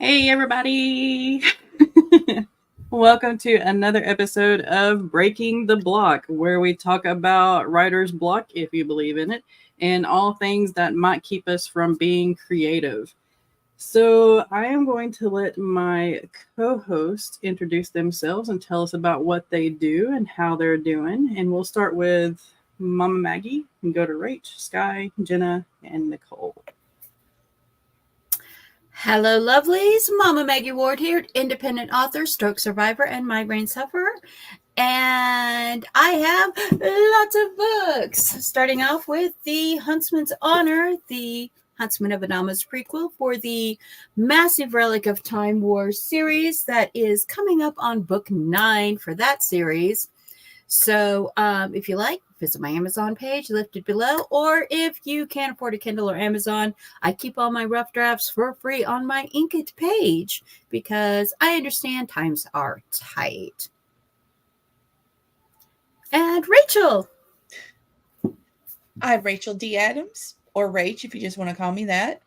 Hey, everybody. Welcome to another episode of Breaking the Block, where we talk about writer's block, if you believe in it, and all things that might keep us from being creative. So, I am going to let my co host introduce themselves and tell us about what they do and how they're doing. And we'll start with Mama Maggie and go to Rach, Skye, Jenna, and Nicole. Hello, lovelies. Mama Maggie Ward here, independent author, stroke survivor, and migraine sufferer. And I have lots of books. Starting off with The Huntsman's Honor, the Huntsman of Adama's prequel for the massive Relic of Time War series that is coming up on book 9 for that series. So if you like, visit my Amazon page listed below, or if you can't afford a Kindle or Amazon, I keep all my rough drafts for free on my Inkit page because I understand times are tight. And Rachel. I'm Rachel D. Adams, or Rach if you just want to call me that.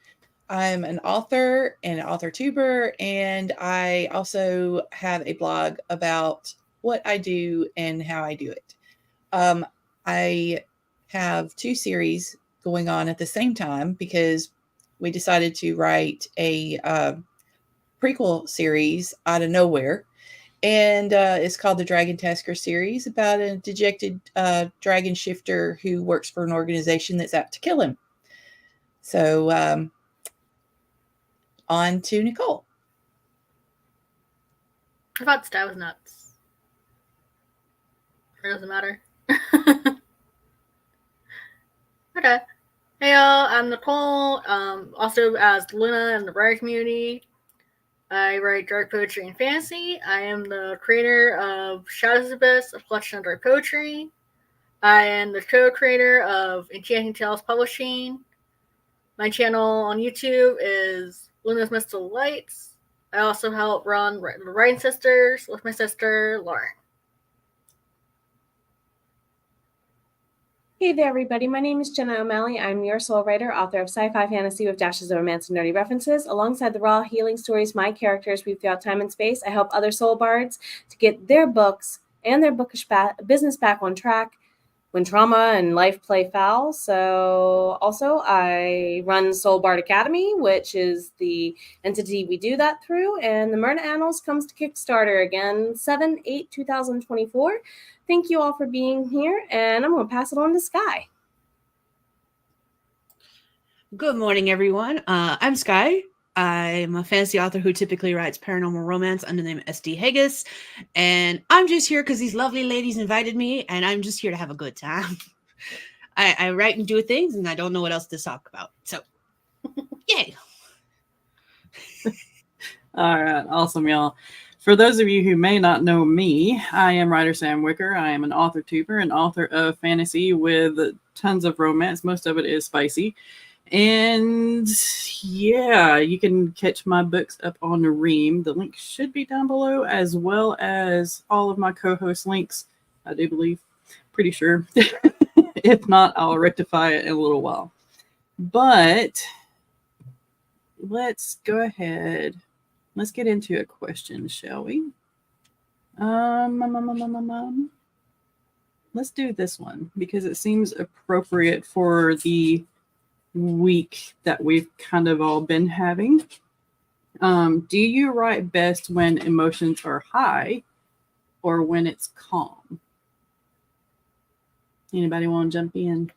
I'm an author and an author tuber, and I also have a blog about what I do and how I do it. I have 2 series going on at the same time because we decided to write a prequel series out of nowhere. And it's called the Dragon Tasker series, about a dejected dragon shifter who works for an organization that's out to kill him. So on to Nicole. I thought Skye was nuts. It doesn't matter. Okay. Hey y'all, I'm Nicole. Also as Luna in the writer community. I write dark poetry and fantasy. I am the creator of Shadows Abyss, a collection of dark poetry. I am the co-creator of Enchanting Tales Publishing. My channel on YouTube is Luna's Mystical Lights. I also help run the Writing Sisters with my sister, Lauren. Hey there, everybody. My name is Jenna O'Malley. I'm your soul writer, author of sci-fi fantasy with dashes of romance and nerdy references. Alongside the raw healing stories my characters weave throughout time and space, I help other soul bards to get their books and their bookish business back on track when trauma and life play foul. So also I run Soul Bard Academy, which is the entity we do that through. And the Myrna Annals comes to Kickstarter again, 7/8/2024. Thank you all for being here, and I'm going to pass it on to Skye. Good morning, everyone. I'm Skye. I'm a fantasy author who typically writes paranormal romance under the name S.D. Haggis, and I'm just here because these lovely ladies invited me, and I'm just here to have a good time. I write and do things, and I don't know what else to talk about, so yay. All right, awesome, y'all. For those of you who may not know me, I am writer Sam Wicker. I am an author tuber, an author of fantasy with tons of romance. Most of it is spicy. And yeah, you can catch my books up on Ream. The link should be down below, as well as all of my co-host links, I do believe. Pretty sure. If not, I'll rectify it in a little while. But let's go ahead. Let's get into a question, shall we? Let's do this one because it seems appropriate for the week that we've kind of all been having. Do you write best when emotions are high or when it's calm? Anybody want to jump in?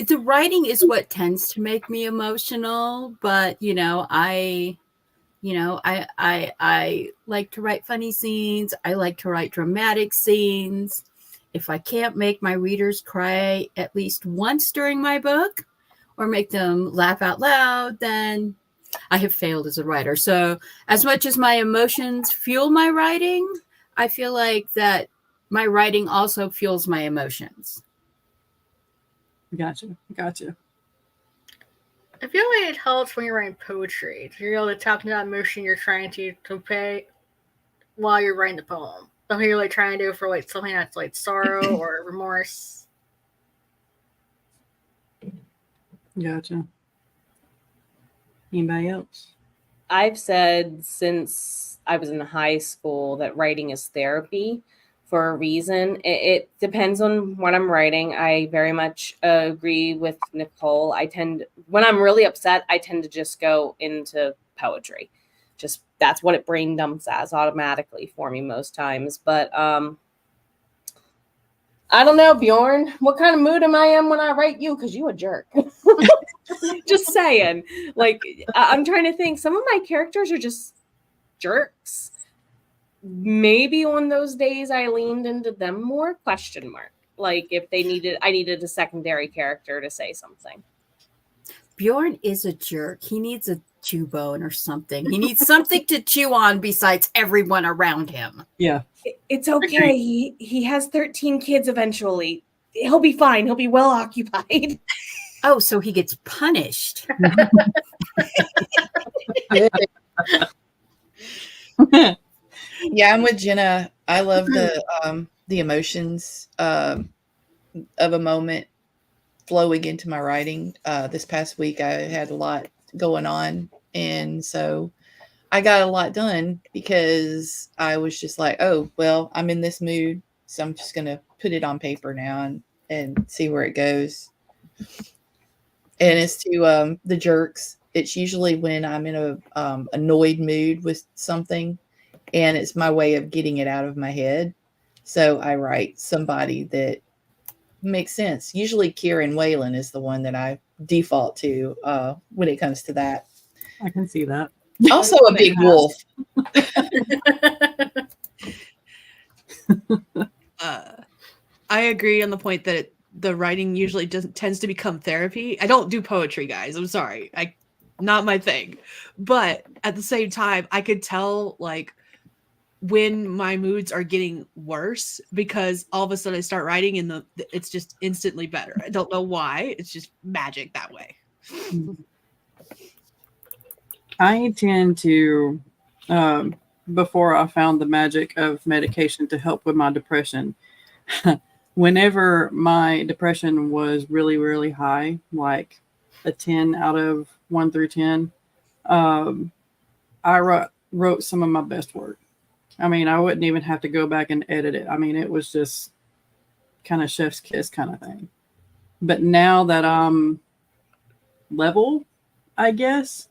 The writing is what tends to make me emotional, but I like to write funny scenes. I like to write dramatic scenes. If I can't make my readers cry at least once during my book or make them laugh out loud, then I have failed as a writer. So as much as my emotions fuel my writing, I feel like that my writing also fuels my emotions. Gotcha. I feel like it helps when you're writing poetry. You're able to tap into that emotion you're trying to convey while you're writing the poem. Something you're like trying to do for like something that's like sorrow or remorse. Gotcha. Anybody else? I've said since I was in high school that writing is therapy for a reason. It depends on what I'm writing. I very much agree with Nicole. When I'm really upset, I tend to just go into poetry. Just that's what it brain dumps as automatically for me most times. But I don't know, Bjorn. What kind of mood am I in when I write you? Because you a jerk. Just saying. Like, I'm trying to think. Some of my characters are just jerks. Maybe on those days I leaned into them more? Question mark. Like if I needed a secondary character to say something. Bjorn is a jerk. He needs a chew bone or something. He needs something to chew on besides everyone around him. Yeah. It's okay. He has 13 kids eventually. He'll be fine. He'll be well occupied. Oh, so he gets punished. Yeah, I'm with Jenna. I love the emotions of a moment flowing into my writing. This past week, I had a lot going on, and so I got a lot done because I was just like, oh, well, I'm in this mood, so I'm just gonna put it on paper now and see where it goes. And as to the jerks, it's usually when I'm in a annoyed mood with something, and it's my way of getting it out of my head. So I write somebody that makes sense. Usually Kieran Whalen is the one that I default to when it comes to that. I can see that. Also a big wolf. I agree on the point that the writing usually tends to become therapy. I don't do poetry, guys. I'm sorry. Not my thing. But at the same time, I could tell like when my moods are getting worse because all of a sudden I start writing and it's just instantly better. I don't know why. It's just magic that way. I tend to, before I found the magic of medication to help with my depression, whenever my depression was really, really high, like a 10 out of 1 through 10, I wrote some of my best work. I mean, I wouldn't even have to go back and edit it. I mean, it was just kind of chef's kiss kind of thing. But now that I'm level, I guess,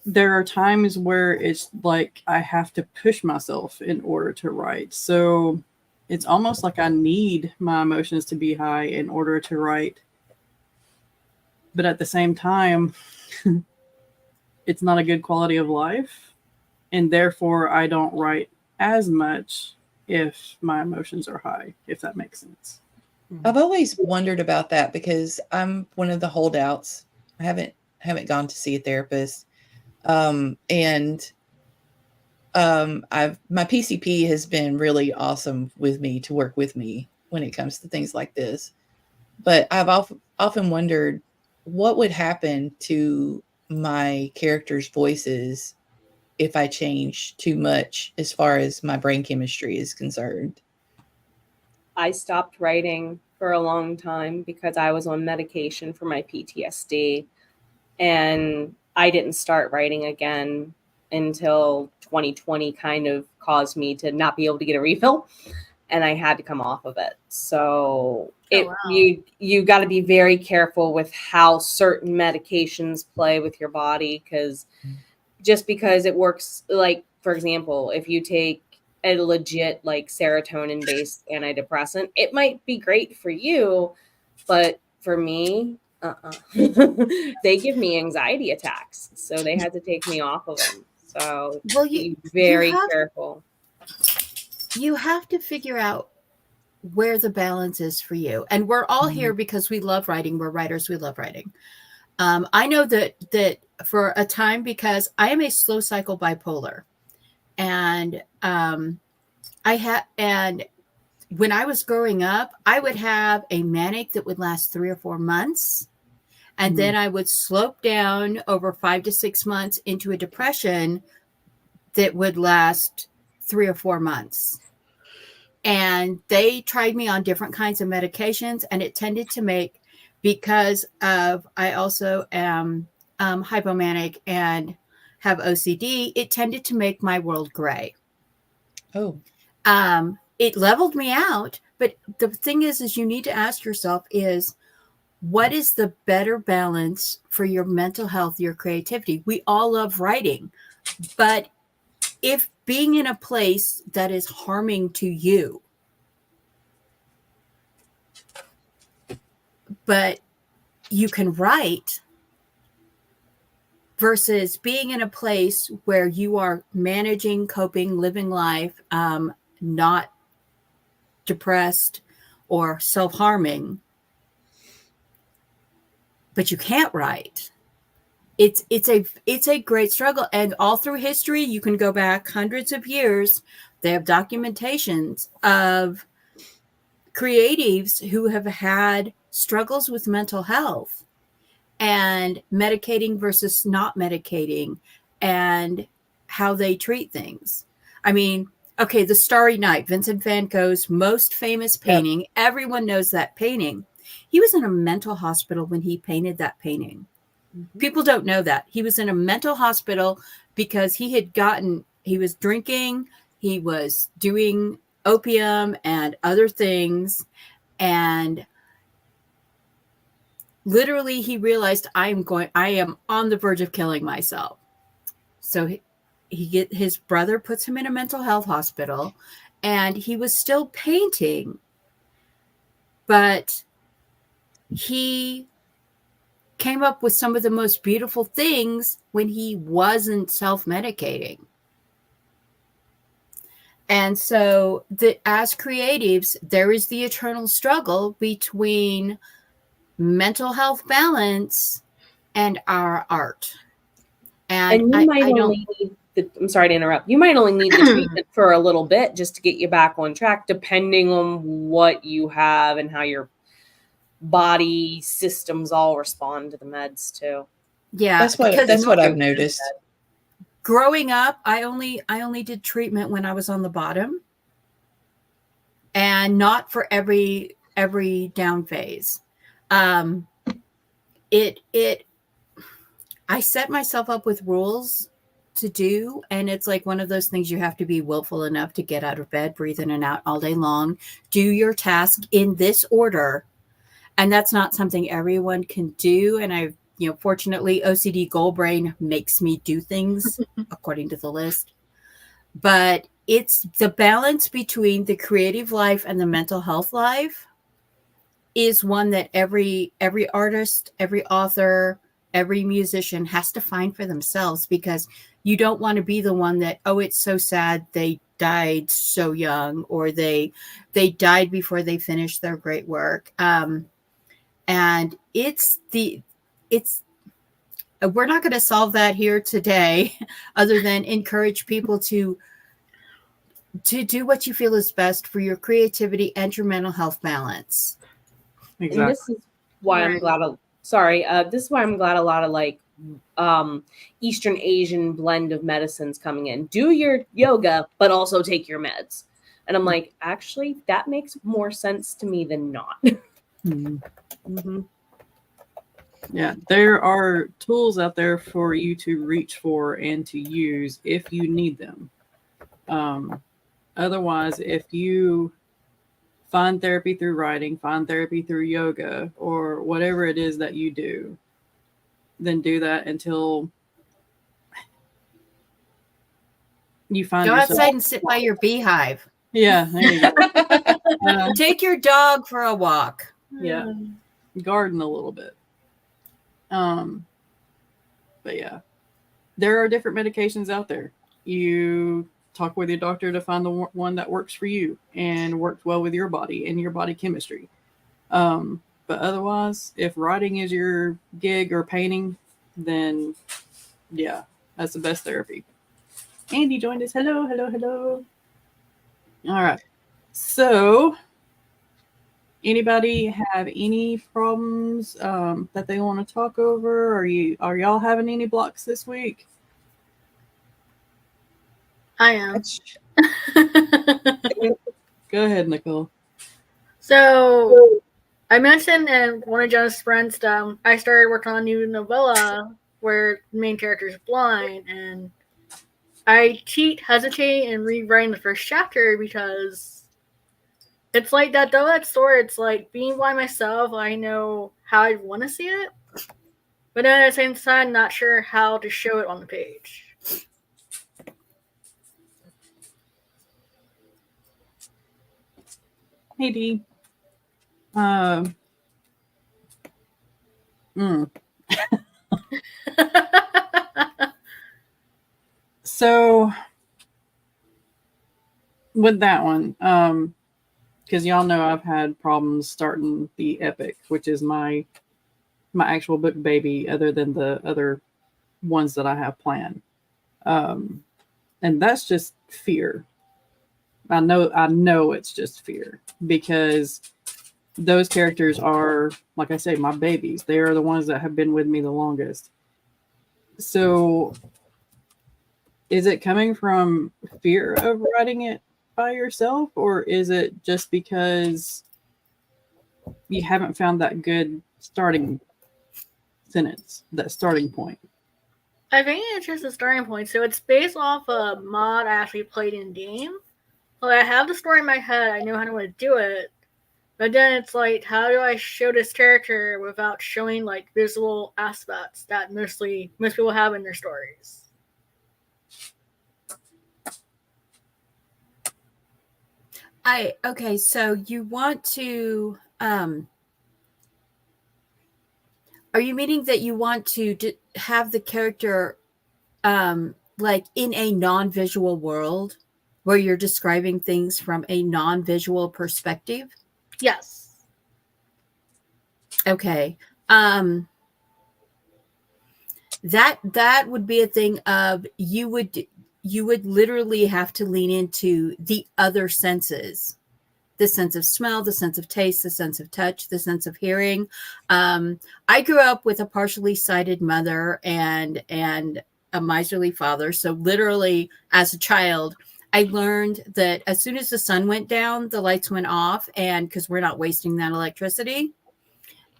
there are times where it's like I have to push myself in order to write. So it's almost like I need my emotions to be high in order to write. But at the same time, it's not a good quality of life. And therefore, I don't write as much if my emotions are high, if that makes sense. I've always wondered about that because I'm one of the holdouts. I haven't gone to see a therapist. My PCP has been really awesome with me to work with me when it comes to things like this. But I've often wondered what would happen to my characters' voices if I change too much as far as my brain chemistry is concerned. I stopped writing for a long time because I was on medication for my PTSD, and I didn't start writing again until 2020 kind of caused me to not be able to get a refill, and I had to come off of it. So you got to be very careful with how certain medications play with your body, because just because it works, like, for example, if you take a legit like serotonin based antidepressant, it might be great for you, but for me, they give me anxiety attacks, so they had to take me off of them. So be very careful. You have to figure out where the balance is for you. And we're all here because we love writing. We're writers. We love writing. I know that for a time, because I am a slow cycle bipolar, and when I was growing up, I would have a manic that would last 3 or 4 months. And then I would slope down over 5 to 6 months into a depression that would last 3 or 4 months. And they tried me on different kinds of medications, and it tended to make because of I also am hypomanic and have OCD, it tended to make my world gray. Oh, It leveled me out, but the thing is you need to ask yourself is, what is the better balance for your mental health, your creativity? We all love writing, but if being in a place that is harming to you, but you can write, versus being in a place where you are managing, coping, living life, not depressed or self-harming, but you can't write. It's a great struggle, and all through history, you can go back hundreds of years. They have documentations of creatives who have had struggles with mental health and medicating versus not medicating and how they treat things. I mean, okay, The Starry Night, Vincent van Gogh's most famous painting. Yep. Everyone knows that painting. He was in a mental hospital when he painted that painting. Mm-hmm. People don't know that. He was in a mental hospital because he was drinking, he was doing opium and other things, and literally he realized I am on the verge of killing myself. So his brother puts him in a mental health hospital, and he was still painting, but he came up with some of the most beautiful things when he wasn't self-medicating. And so as creatives, there is the eternal struggle between mental health balance and our art. And you might only need I'm sorry to interrupt. You might only need the treatment for a little bit just to get you back on track, depending on what you have and how your body systems all respond to the meds too. Yeah, that's what I've noticed. Growing up, I only did treatment when I was on the bottom, and not for every down phase. I set myself up with rules to do, and it's like one of those things you have to be willful enough to get out of bed, breathe in and out all day long, do your task in this order. And that's not something everyone can do. And fortunately, OCD goal brain makes me do things according to the list. But it's the balance between the creative life and the mental health life is one that every artist, every author, every musician has to find for themselves, because you don't want to be the one that, oh, it's so sad they died so young, or they died before they finished their great work. And we're not going to solve that here today, other than encourage people to do what you feel is best for your creativity and your mental health balance. Exactly. And this is why I'm glad. This is why I'm glad a lot of Eastern Asian blend of medicines coming in. Do your yoga, but also take your meds. And I'm like, actually, that makes more sense to me than not. Mm-hmm. Mm-hmm. Yeah, there are tools out there for you to reach for and to use if you need them. Otherwise, if you find therapy through writing, find therapy through yoga, or whatever it is that you do, then do that until you find go yourself. Outside and sit by your beehive. Yeah, there you go. Take your dog for a walk. Yeah, garden a little bit. But yeah, there are different medications out there. You talk with your doctor to find the one that works for you and works well with your body and your body chemistry. But otherwise, if writing is your gig or painting, then yeah, that's the best therapy. Andy joined us. Hello, hello, hello. All right. So, anybody have any problems that they want to talk over? Are y'all having any blocks this week? I am. Go ahead, Nicole. So I mentioned in one of Jenna's friends I started working on a new novella where the main character is blind, and I keep hesitating and rewriting the first chapter because it's like that double-edged sword. It's like being blind myself, I know how I want to see it, but then at the same time, not sure how to show it on the page. Hey, Dee. So with that one, because y'all know I've had problems starting the epic, which is my actual book baby, other than the other ones that I have planned. And that's just fear. I know it's just fear, because those characters are, like I say, my babies. They are the ones that have been with me the longest. So is it coming from fear of writing it by yourself, or is it just because you haven't found that good starting sentence, that starting point? I think it's just a starting point. So it's based off a mod I actually played in game. Well, I have the story in my head. I know how to do it. But then it's like, how do I show this character without showing like visual aspects that most people have in their stories? Okay, so you want to are you meaning that you want to have the character like in a non-visual world where you're describing things from a non-visual perspective? Yes. Okay. That would be a thing of you would literally have to lean into the other senses, the sense of smell, the sense of taste, the sense of touch, the sense of hearing. I grew up with a partially sighted mother and a miserly father. So literally as a child, I learned that as soon as the sun went down, the lights went off, and because we're not wasting that electricity.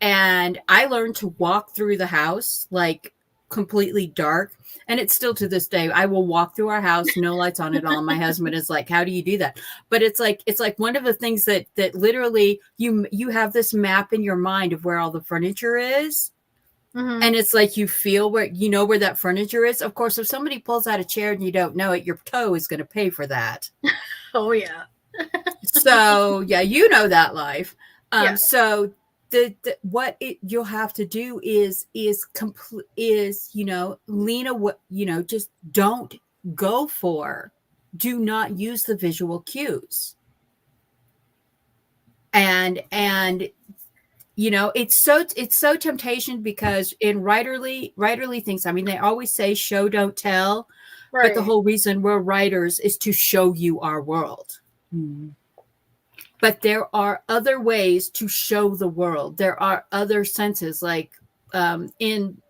And I learned to walk through the house like completely dark. And it's still to this day, I will walk through our house, no lights on at all. And my husband is like, how do you do that? But it's like one of the things that literally you have this map in your mind of where all the furniture is. Mm-hmm. And it's like you feel where that furniture is. Of course, if somebody pulls out a chair and you don't know it, your toe is going to pay for that. Oh yeah. So yeah, you know that life. Yeah. So what you'll have to do is lean away. Just don't go for. Do not use the visual cues. And it's so temptation, because in writerly things, I mean, they always say show don't tell, right. But the whole reason we're writers is to show you our world. Mm-hmm. But there are other ways to show the world. There are other senses, like in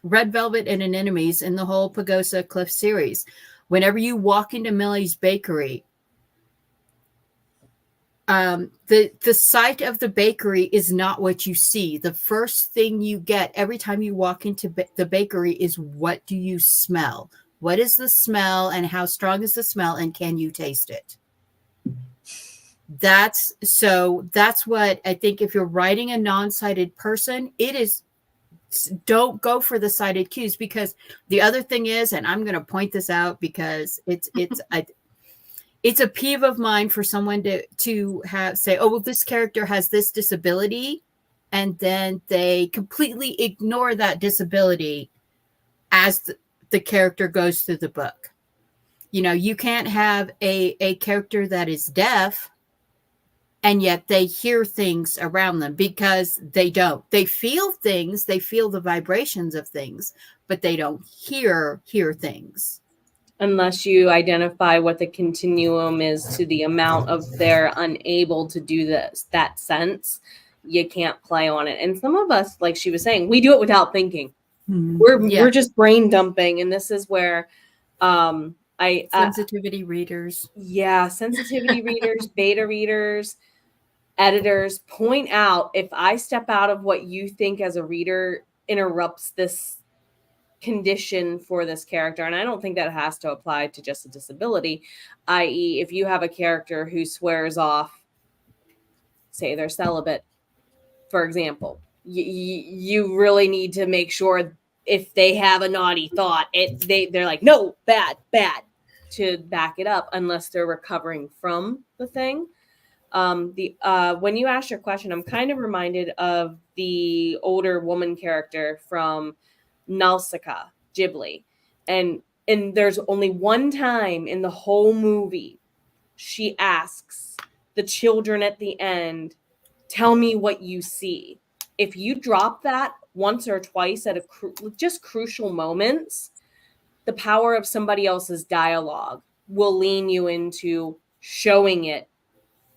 Red Velvet and in Enemies, in the whole Pagosa Cliff series. Whenever you walk into Millie's bakery, the sight of the bakery is not what you see. The first thing you get every time you walk into the bakery is, what do you smell? What is the smell, and how strong is the smell, and can you taste it? That's what I think. If you're writing a non-sighted person, don't go for the sighted cues, because the other thing is, and I'm going to point this out because it's a peeve of mine for someone to say, oh, well, this character has this disability, and then they completely ignore that disability as the character goes through the book. You can't have a character that is deaf and yet they hear things around them, because they don't. They feel things, they feel the vibrations of things, but they don't hear things. Unless you identify what the continuum is to the amount of they're unable to do that sense, you can't play on it. And some of us, like she was saying, we do it without thinking. Mm-hmm. We're just brain dumping, and this is where sensitivity readers. Yeah, sensitivity readers, beta readers. editors, point out if I step out of what you think as a reader interrupts this condition for this character. And I don't think that has to apply to just a disability, i.e., if you have a character who swears off, say they're celibate, for example, you really need to make sure if they have a naughty thought, they're like, no, bad, to back it up, unless they're recovering from the thing. When you asked your question, I'm kind of reminded of the older woman character from Nausicaa, Ghibli. And there's only one time in the whole movie she asks the children at the end, tell me what you see. If you drop that once or twice at just crucial moments, the power of somebody else's dialogue will lean you into showing it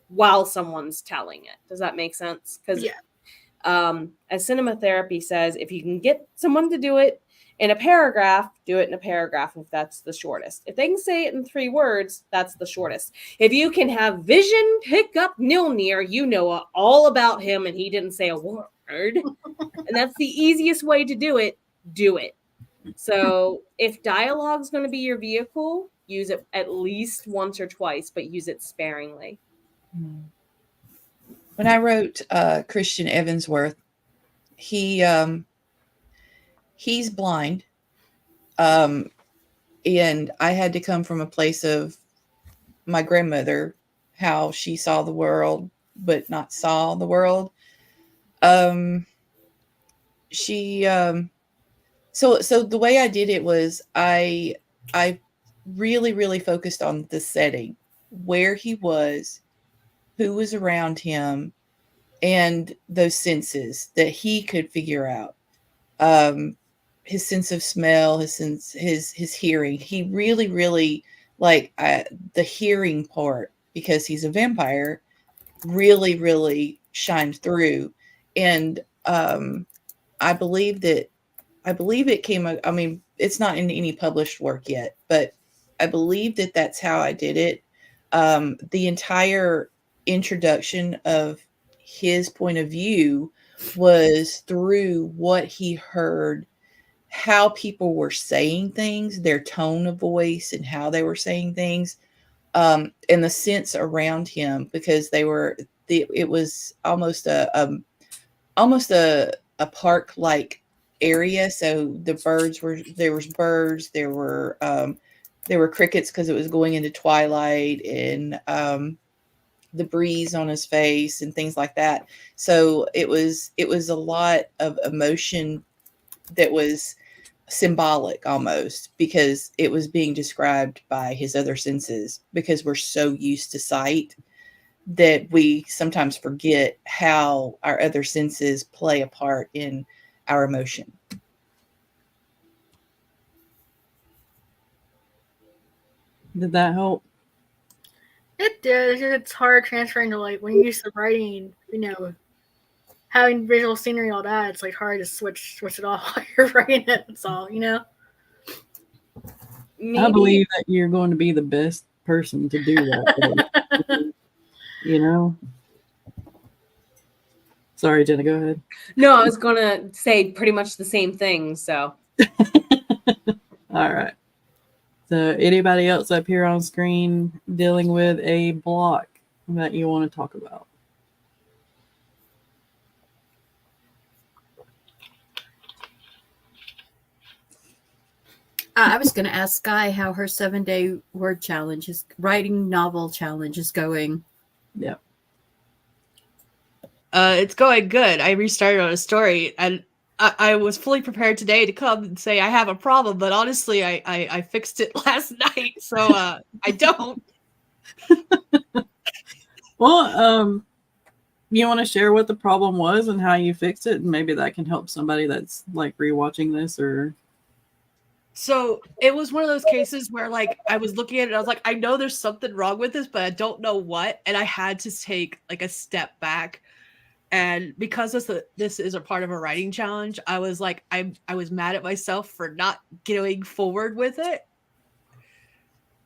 while someone's telling it. Does that make sense? Because as cinema therapy says, if you can get someone to do it in a paragraph, do it in a paragraph if that's the shortest. If they can say it in 3 words, that's the shortest. If you can have Vision pick up Mjolnir, you know all about him and he didn't say a word. And that's the easiest way to do it. Do it. So if dialogue is going to be your vehicle, use it at least once or twice, but use it sparingly. When I wrote Christian Evansworth, he's blind, and I had to come from a place of my grandmother, how she saw the world but not saw the world. So the way I did it was I really, really focused on the setting, where he was, who was around him, and those senses that he could figure out. His sense of smell, his hearing. He really, really the hearing part, because he's a vampire, really, really shined through. And I believe it came. I mean, it's not in any published work yet, but I believe that that's how I did it. The entire introduction of his point of view was through what he heard, how people were saying things, their tone of voice and how they were saying things, and the sense around him, because it was almost a park-like area. So there was birds, there were crickets because it was going into twilight, and the breeze on his face and things like that. So it was a lot of emotion that was symbolic almost, because it was being described by his other senses, because we're so used to sight that we sometimes forget how our other senses play a part in our emotion. Did that help? It did. It's hard transferring to when you're used to writing, having visual scenery, all that. It's hard to switch it off while you're writing it. That's all, I believe that you're going to be the best person to do that. Sorry, Jenna, go ahead. No, I was going to say pretty much the same thing. So, all right. So anybody else up here on screen dealing with a block that you want to talk about? I was going to ask Skye how her 7-day word challenge writing novel challenge is going. Yep. It's going good. I restarted on a story, and I was fully prepared today to come and say I have a problem, but honestly, I fixed it last night, so I don't. Well, you want to share what the problem was and how you fixed it, and maybe that can help somebody that's rewatching this or. So it was one of those cases where I was looking at it and I was like, I know there's something wrong with this, but I don't know what. And I had to take a step back. And because this is a part of a writing challenge, I was I was mad at myself for not going forward with it.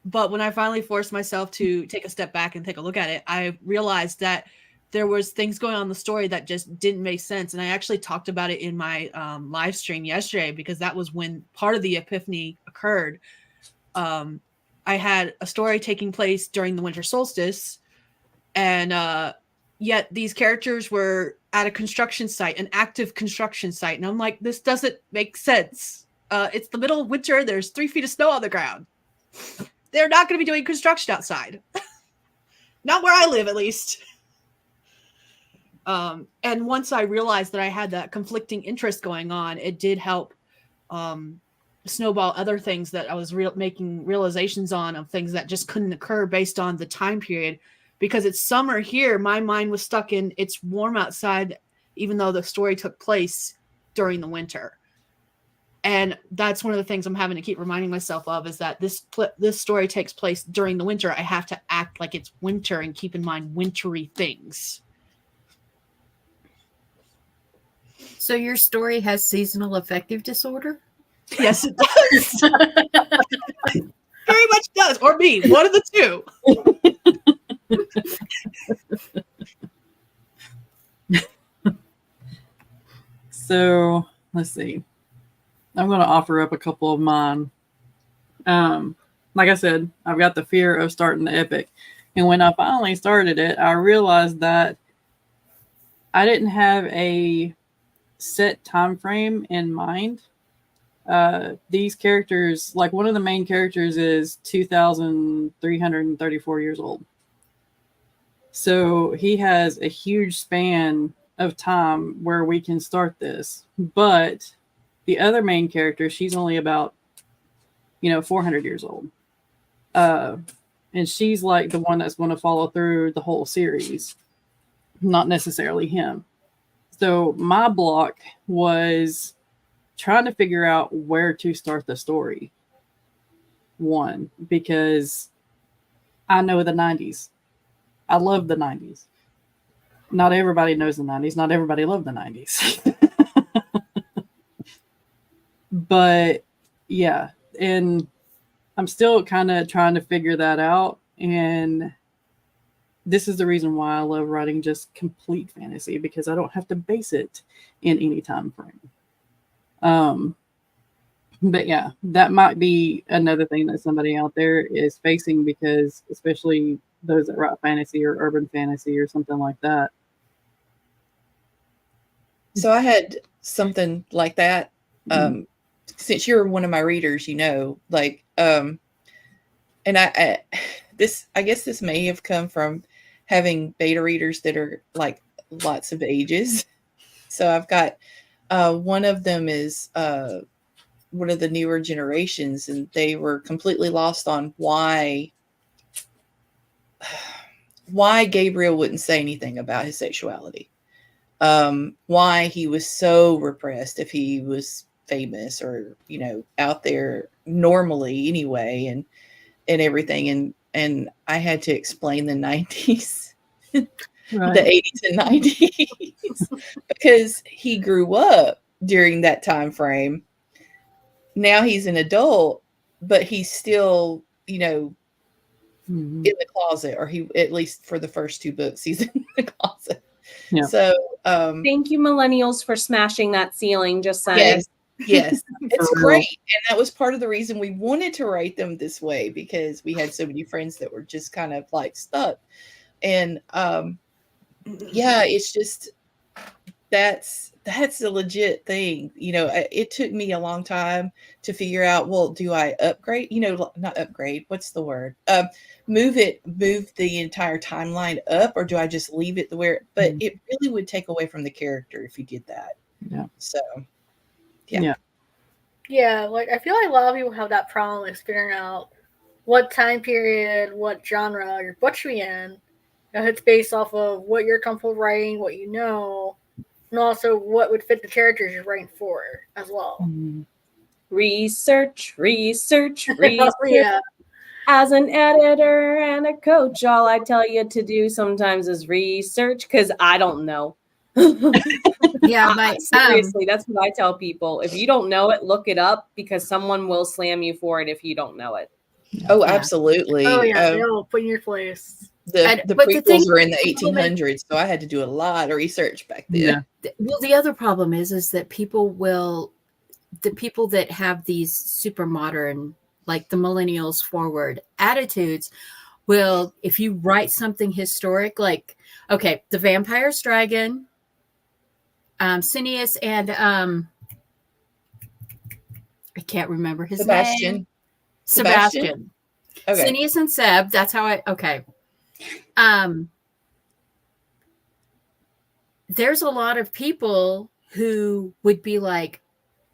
But when I finally forced myself to take a step back and take a look at it, I realized that there was things going on in the story that just didn't make sense. And I actually talked about it in my live stream yesterday, because that was when part of the epiphany occurred. I had a story taking place during the winter solstice, and yet these characters were at a construction site, an active construction site. And I'm like, this doesn't make sense. It's the middle of winter. There's 3 feet of snow on the ground. They're not going to be doing construction outside. Not where I live, at least. And once I realized that I had that conflicting interest going on, it did help snowball other things that I was making realizations on, of things that just couldn't occur based on the time period. Because it's summer here, my mind was stuck in it's warm outside, even though the story took place during the winter. And that's one of the things I'm having to keep reminding myself of, is that this story takes place during the winter. I have to act like it's winter and keep in mind wintry things. So your story has seasonal affective disorder? Yes, it does. Very much does. Or me. One of the two. So let's see. I'm going to offer up a couple of mine. Like I said, I've got the fear of starting the epic. And when I finally started it, I realized that I didn't have a set time frame in mind. These characters, like one of the main characters is 2,334 years old. So he has a huge span of time where we can start this. But the other main character, she's only about, 400 years old. And she's like the one that's going to follow through the whole series, not necessarily him. So my block was trying to figure out where to start the story. One, because I know the 90s. I love the 90s. Not everybody knows the 90s. Not everybody loved the 90s. But yeah, and I'm still kind of trying to figure that out. And this is the reason why I love writing just complete fantasy, because I don't have to base it in any time frame. But yeah, that might be another thing that somebody out there is facing, because especially those that write fantasy or urban fantasy or something like that. So I had something like that. Since you're one of my readers, and I guess this may have come from having beta readers that are like lots of ages. So I've got one of them is one of the newer generations, and they were completely lost on why Gabriel wouldn't say anything about his sexuality. Why he was so repressed if he was famous or, out there normally anyway, and everything. And I had to explain the 90s, right. The 80s and 90s, because he grew up during that time frame. Now he's an adult, but he's still, in the closet, or he, at least for the first 2 books, he's in the closet. Yeah. So thank you, millennials, for smashing that ceiling. Just saying. Yes, it's great. And that was part of the reason we wanted to write them this way, because we had so many friends that were just kind of like stuck. And it's just that's a legit thing. It took me a long time to figure out, well, do I upgrade? Not upgrade. What's the word? Move the entire timeline up, or do I just leave it where? But it really would take away from the character if you did that. Yeah. So. Yeah, like I feel like a lot of people have that problem with figuring out what time period, what genre your book should be in. It's based off of what you're comfortable writing, what you know, and also what would fit the characters you're writing for as well. Research. Yeah. As an editor and a coach, all I tell you to do sometimes is research, because I don't know. Yeah, but seriously, that's what I tell people. If you don't know it, look it up, because someone will slam you for it if you don't know it. Oh, absolutely. Oh, yeah, they'll put in your place. The but the thing prequels were in the the problem 1800s, so I had to do a lot of research back then. Yeah. well, the other problem is that the people that have these super modern, like the millennials forward attitudes, will, if you write something historic, like, okay, the vampire's dragon, Cineas and I can't remember his name. Sebastian. Okay. Cineas and Seb. That's how okay. There's a lot of people who would be like,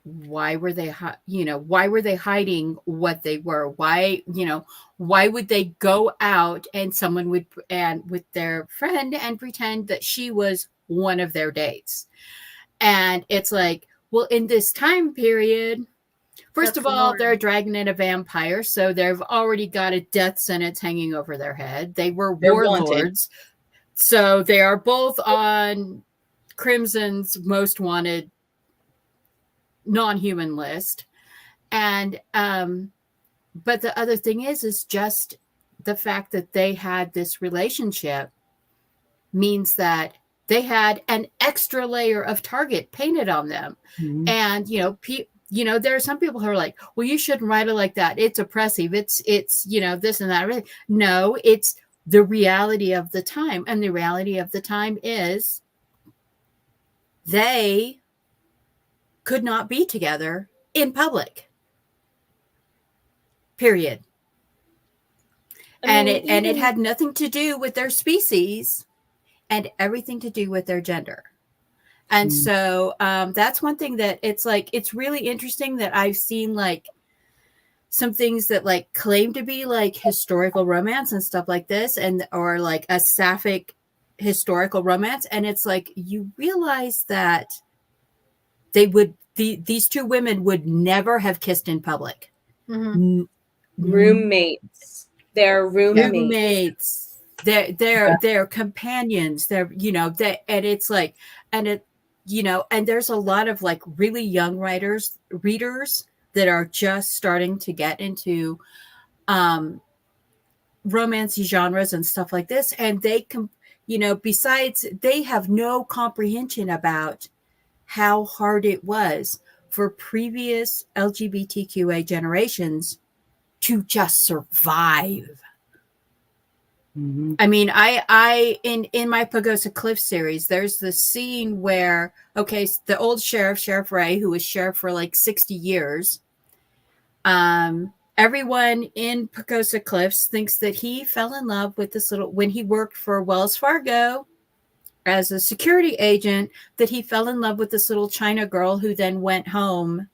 why were they hiding what they were? Why would they go out and someone would and with their friend and pretend that she was one of their dates? And it's like, well, in this time period, first That's of all, the they're a dragon and a vampire, so they've already got a death sentence hanging over their head. They're warlords, wanted. so they are both on Crimson's most wanted non-human list. And but the other thing is just the fact that they had this relationship means that they had an extra layer of target painted on them. Mhm. And there are some people who are like, well, you shouldn't write it like that, it's oppressive, it's this and that. Really, no, it's the reality of the time. And the reality of the time is they could not be together in public, period. And it had nothing to do with their species and everything to do with their gender. And so that's one thing that it's like, it's really interesting that I've seen like some things that like claim to be like historical romance and stuff like this, or like a sapphic historical romance. And it's like, you realize that these two women would never have kissed in public. Mm-hmm. Roommates. They're roommates. They're companions. And it's like, and there's a lot of like really young readers that are just starting to get into romance genres and stuff like this. And they can, besides, they have no comprehension about how hard it was for previous LGBTQA generations to just survive. Mm-hmm. I mean, I in my Pagosa Cliff series, there's the scene where, okay, the old Sheriff Ray, who was sheriff for like 60 years, everyone in Pagosa Cliffs thinks that he fell in love with this when he worked for Wells Fargo as a security agent, that he fell in love with this little China girl who then went home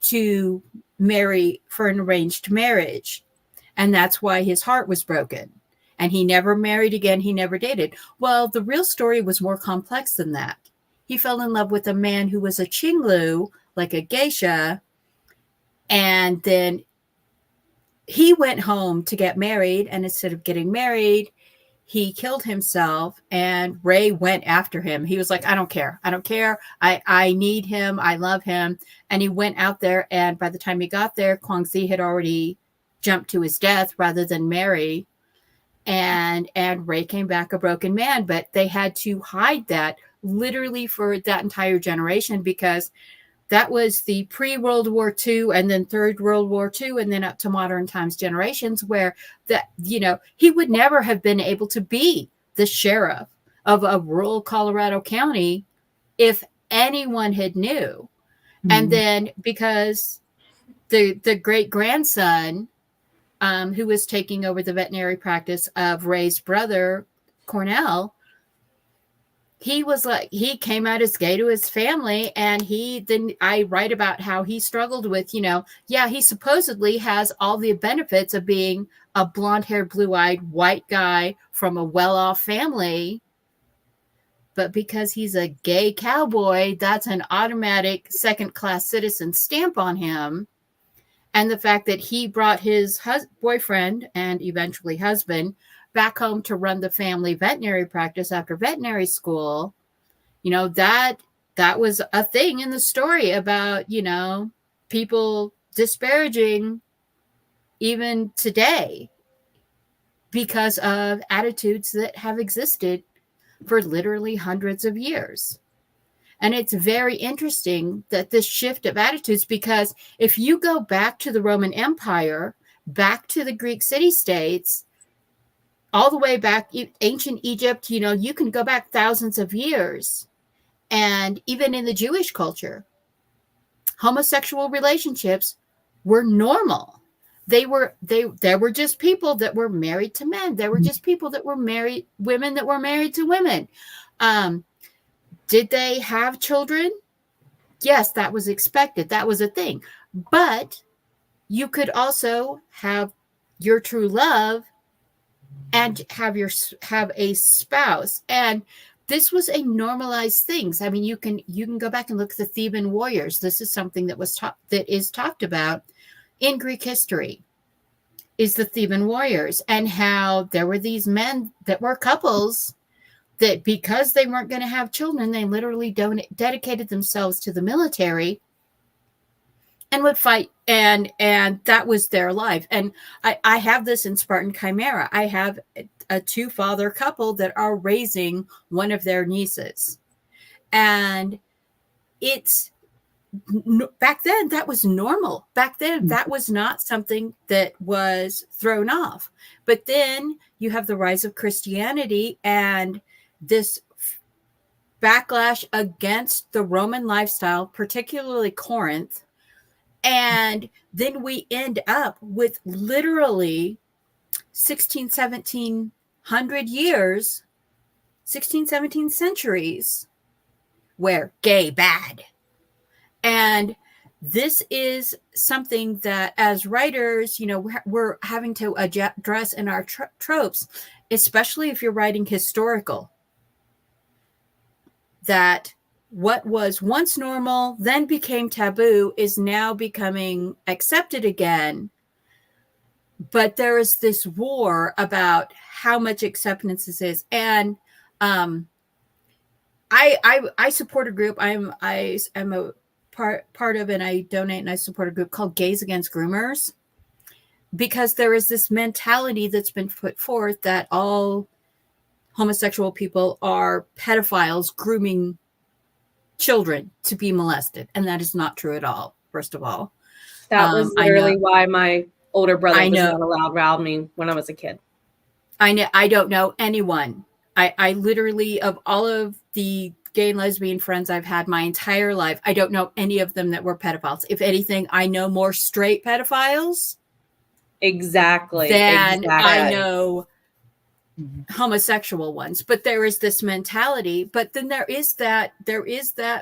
to marry for an arranged marriage. And that's why his heart was broken. And he never married again. He never dated. Well, the real story was more complex than that. He fell in love with a man who was a Qinglu, like a geisha. And then he went home to get married. And instead of getting married, he killed himself, and Ray went after him. He was like, I don't care. I need him. I love him. And he went out there. And by the time he got there, Guangxi had already jumped to his death rather than marry. And Ray came back a broken man, but they had to hide that literally for that entire generation, because that was the pre-World War II and then Third World War II and then up to modern times generations, where that, he would never have been able to be the sheriff of a rural Colorado county if anyone had knew. Mm-hmm. And then because the great grandson, who was taking over the veterinary practice of Ray's brother, Cornell, he came out as gay to his family. And I write about how he struggled with, he supposedly has all the benefits of being a blonde-haired, blue-eyed white guy from a well-off family. But because he's a gay cowboy, that's an automatic second-class citizen stamp on him. And the fact that he brought his boyfriend and eventually husband back home to run the family veterinary practice after veterinary school, that was a thing in the story about, people disparaging even today because of attitudes that have existed for literally hundreds of years. And it's very interesting that this shift of attitudes, because if you go back to the Roman Empire, back to the Greek city-states, all the way back, ancient Egypt, you can go back thousands of years. And even in the Jewish culture, homosexual relationships were normal. There were just people that were married to men. There were just people that were married, women that were married to women. Did they have children? Yes, that was expected. That was a thing. But you could also have your true love and have a spouse. And this was a normalized thing. I mean, you can go back and look at the Theban warriors. This is something that is talked about in Greek history, is the Theban warriors, and how there were these men that were couples that, because they weren't going to have children, they literally dedicated themselves to the military and would fight, and that was their life. And I have this in Spartan Chimera. I have a 2-father couple that are raising one of their nieces, and it's back then that was normal. Back then that was not something that was thrown off. But then you have the rise of Christianity and this backlash against the Roman lifestyle, particularly Corinth. And then we end up with literally 1700 years, 17 centuries where gay bad. And this is something that as writers, we're having to address in our tropes, especially if you're writing historical, that what was once normal, then became taboo, is now becoming accepted again. But there is this war about how much acceptance this is. And I support a group. I'm a part of, and I donate and I support a group called Gays Against Groomers, because there is this mentality that's been put forth that all homosexual people are pedophiles grooming children to be molested, and that is not true at all. First of all, that was literally why my older brother was not allowed around me when I was a kid. I don't know anyone. I literally, of all of the gay and lesbian friends I've had my entire life, I don't know any of them that were pedophiles. If anything, I know more straight pedophiles than I know homosexual ones. But there is this mentality, but then there is that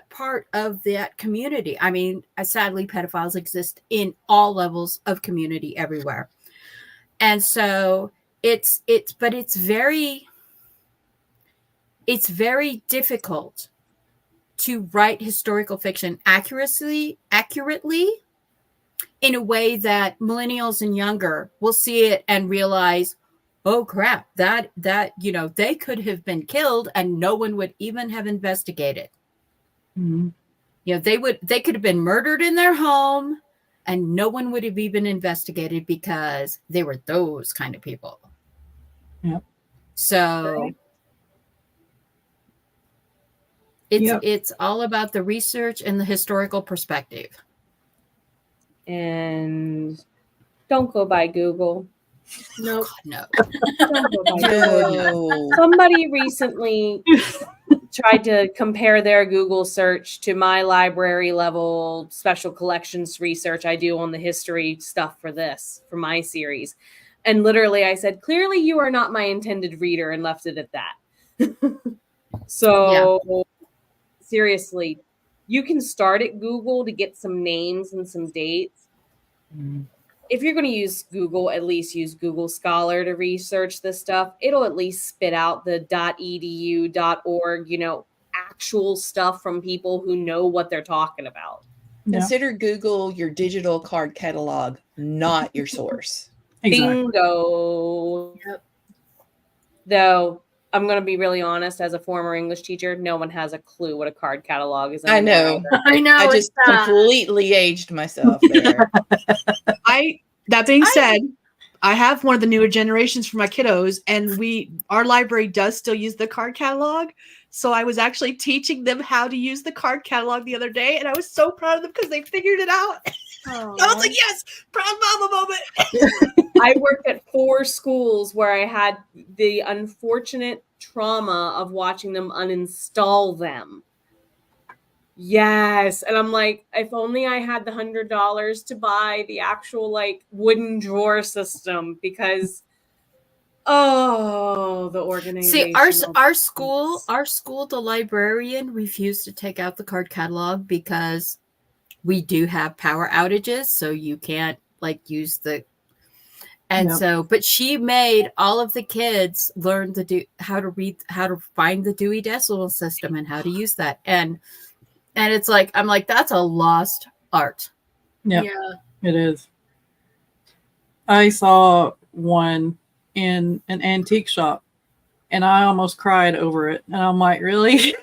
part of that community. I mean, sadly, pedophiles exist in all levels of community everywhere. And so it's very difficult to write historical fiction accurately in a way that millennials and younger will see it and realize, oh crap, that they could have been killed and no one would even have investigated. Mm-hmm. They could have been murdered in their home and no one would have even investigated because they were those kind of people. Yep. So right. It's all about the research and the historical perspective. And don't go by Google. No. Don't go by Google. Somebody recently tried to compare their Google search to my library level special collections research I do on the history stuff for my series. And literally I said, clearly you are not my intended reader, and left it at that. So seriously, you can start at Google to get some names and some dates. If you're going to use Google, at least use Google Scholar to research this stuff. It'll at least spit out the .edu, .org, actual stuff from people who know what they're talking about. Consider Google your digital card catalog, not your source. Exactly. Bingo. Yep. Though, I'm going to be really honest, as a former English teacher, no one has a clue what a card catalog is. I know. I just completely aged myself there. That being said, I have one of the newer generations for my kiddos, and our library does still use the card catalog. So I was actually teaching them how to use the card catalog the other day, and I was so proud of them because they figured it out. I was like, yes, proud mama moment. I worked at 4 schools where I had the unfortunate trauma of watching them uninstall them. Yes. And I'm like, if only I had the $100 to buy the actual like wooden drawer system, because the organization. See, our school, the librarian refused to take out the card catalog because we do have power outages, so you can't like use the. And so, but she made all of the kids learn how to find the Dewey Decimal System and how to use that. And it's like, I'm like, that's a lost art. Yeah, it is. I saw one in an antique shop and I almost cried over it. And I'm like, really?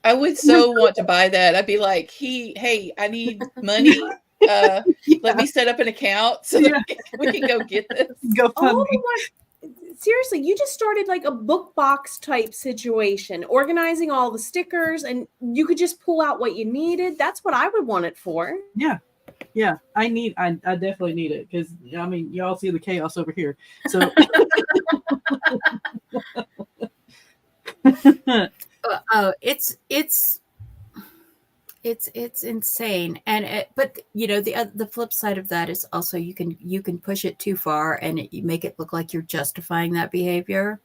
I would so want to buy that. I'd be like, hey, I need money. Let me set up an account so that we can go get this. Seriously, you just started like a book box type situation, organizing all the stickers, and you could just pull out what you needed. That's what I would want it for. Yeah. I definitely need it because I mean, y'all see the chaos over here. So it's insane. And but you know, the flip side of that is also you can push it too far and you make it look like you're justifying that behavior.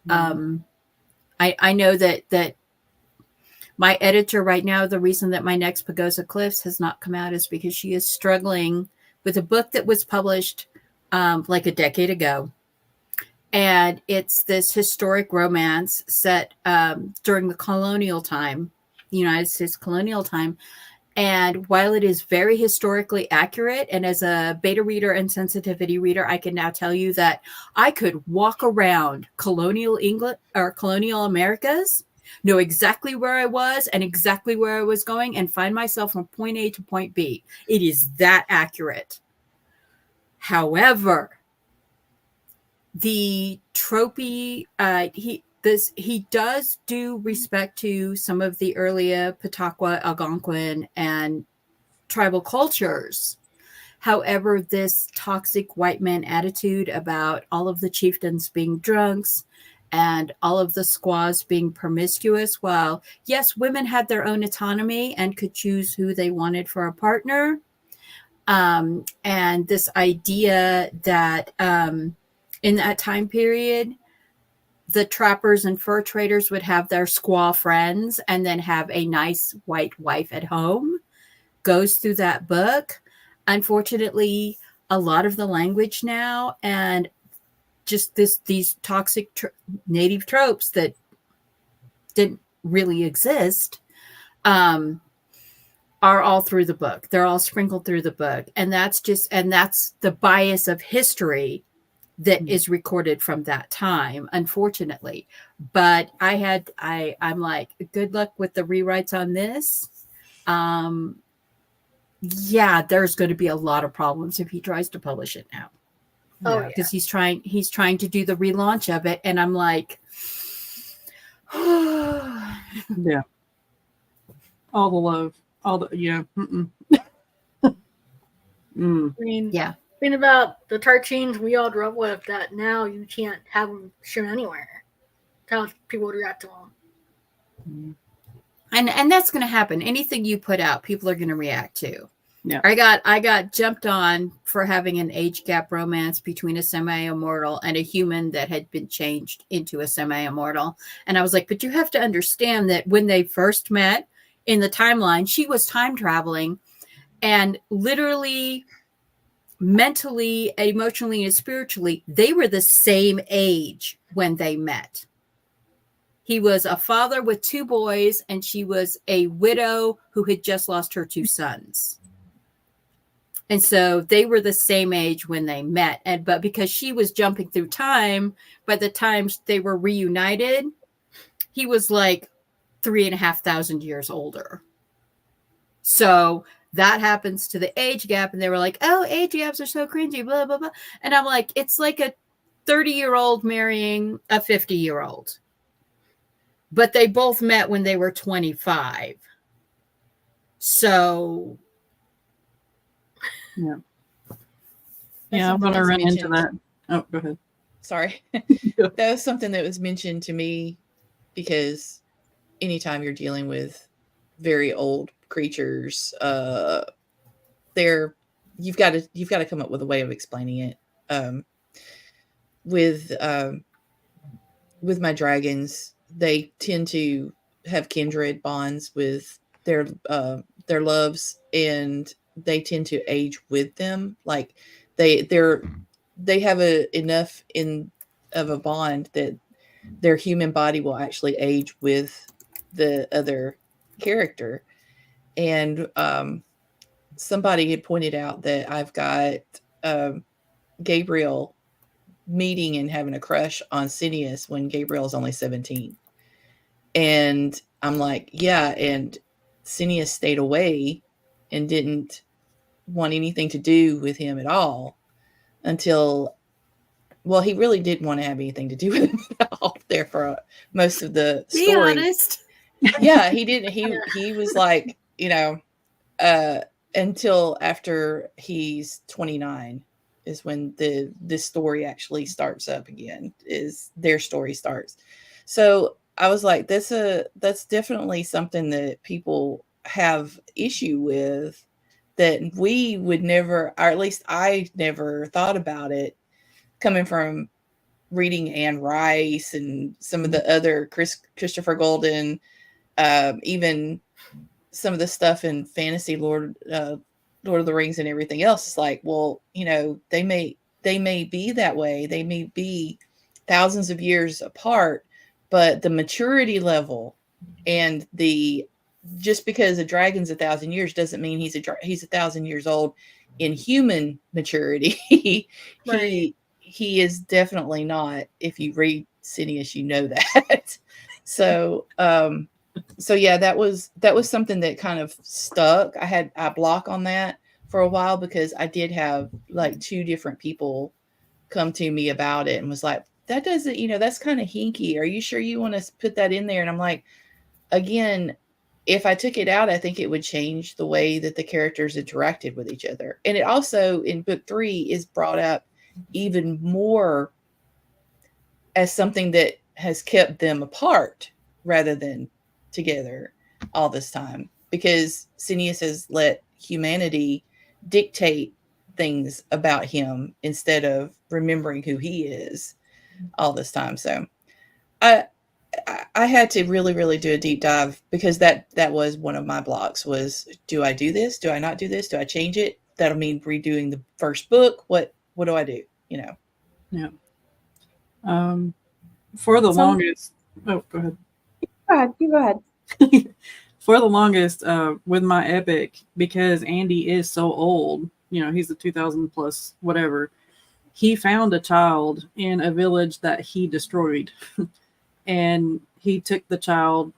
I know that my editor right now, the reason that my next Pagosa Cliffs has not come out is because she is struggling with a book that was published like a decade ago. And it's this historic romance set during the colonial time, the United States colonial time. And while it is very historically accurate, and as a beta reader and sensitivity reader, I can now tell you that I could walk around colonial England or colonial Americas, know exactly where I was and exactly where I was going, and find myself from point A to point B. It is that accurate. However, the tropey, he does do respect to some of the earlier Pataqua, Algonquin, and tribal cultures. However, this toxic white man attitude about all of the chieftains being drunks and all of the squaws being promiscuous, while yes, women had their own autonomy and could choose who they wanted for a partner. And this idea that in that time period, the trappers and fur traders would have their squaw friends and then have a nice white wife at home goes through that book. Unfortunately, a lot of the language now and just these toxic native tropes that didn't really exist are all through the book. They're all sprinkled through the book. And that's the bias of history that is recorded from that time, unfortunately. But I'm like, good luck with the rewrites on this. Yeah, there's going to be a lot of problems if he tries to publish it now. Because he's trying to do the relaunch of it, and I'm like, yeah, all the love, all the I mean, yeah. Think about the tartines we all grew up with that now you can't have them shown anywhere. How people would react to them. And that's going to happen. Anything you put out, people are going to react to. Yeah. I got jumped on for having an age gap romance between a semi-immortal and a human that had been changed into a semi-immortal. And I was like, but you have to understand that when they first met in the timeline, she was time traveling and literally, mentally, emotionally, and spiritually, they were the same age when they met. He was a father with 2 boys, and she was a widow who had just lost her 2 sons. And so they were the same age when they met. But because she was jumping through time, by the time they were reunited, he was like 3,500 years older. So that happens to the age gap. And they were like, oh, age gaps are so cringy, blah, blah, blah. And I'm like, it's like a 30-year-old marrying a 50-year-old. But they both met when they were 25. So. Yeah. That's Yeah, I'm something going to that's run into mentioned. that. Oh, go ahead. Sorry. That was something that was mentioned to me because anytime you're dealing with very old creatures, you've got to come up with a way of explaining it. With my dragons, they tend to have kindred bonds with their loves, and they tend to age with them. Like they have enough of a bond that their human body will actually age with the other character. And somebody had pointed out that I've got Gabriel meeting and having a crush on Sidious when Gabriel is only 17. And I'm like, yeah, and Sidious stayed away and didn't want anything to do with him at all until, well, he really didn't want to have anything to do with him at all there for most of the Be story. honest. Yeah, he didn't. He was like, until after he's 29 is when this story actually starts up again, is their story starts. So I was like, that's definitely something that people have issue with, that we would never, or at least I never thought about it, coming from reading Anne Rice and some of the other Christopher Golden, even some of the stuff in fantasy, Lord of the Rings and everything else. Is like, well, they may be that way. They may be thousands of years apart, but the maturity level and just because a dragon's 1,000 years doesn't mean he's 1,000 years old in human maturity. Right. He is definitely not. If you read Sidious, you know that. So yeah, that was something that kind of stuck. I had a block on that for a while because I did have like 2 different people come to me about it and was like, that doesn't, that's kind of hinky. Are you sure you want to put that in there? And I'm like, again, if I took it out, I think it would change the way that the characters interacted with each other. And it also, in book 3, is brought up even more as something that has kept them apart rather than together all this time, because Sidious has let humanity dictate things about him instead of remembering who he is all this time. So I had to really, really do a deep dive, because that was one of my blocks was, do I do this? Do I not do this? Do I change it? That'll mean redoing the first book. What do I do? Yeah. For the longest, oh, go ahead. You go ahead. For the longest, with my epic, because Andy is so old, he's the 2000 plus whatever, he found a child in a village that he destroyed. And he took the child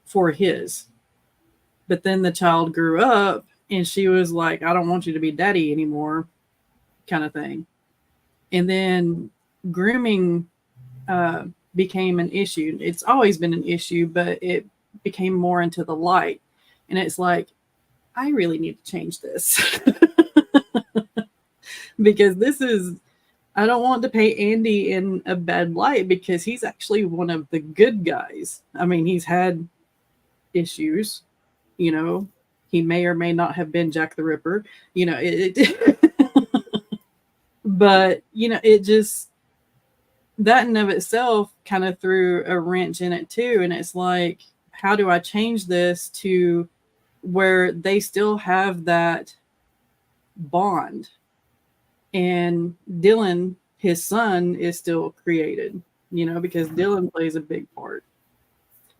for his. But then the child grew up and she was like, I don't want you to be daddy anymore, kind of thing. And then grooming became an issue. It's always been an issue, but it became more into the light. And it's like, I really need to change this. Because I don't want to paint Andy in a bad light, because he's actually one of the good guys. I mean, he's had issues, he may or may not have been Jack the Ripper, but, it just, that in of itself kind of threw a wrench in it too. And it's like, how do I change this to where they still have that bond? And Dylan, his son, is still created, because Dylan plays a big part.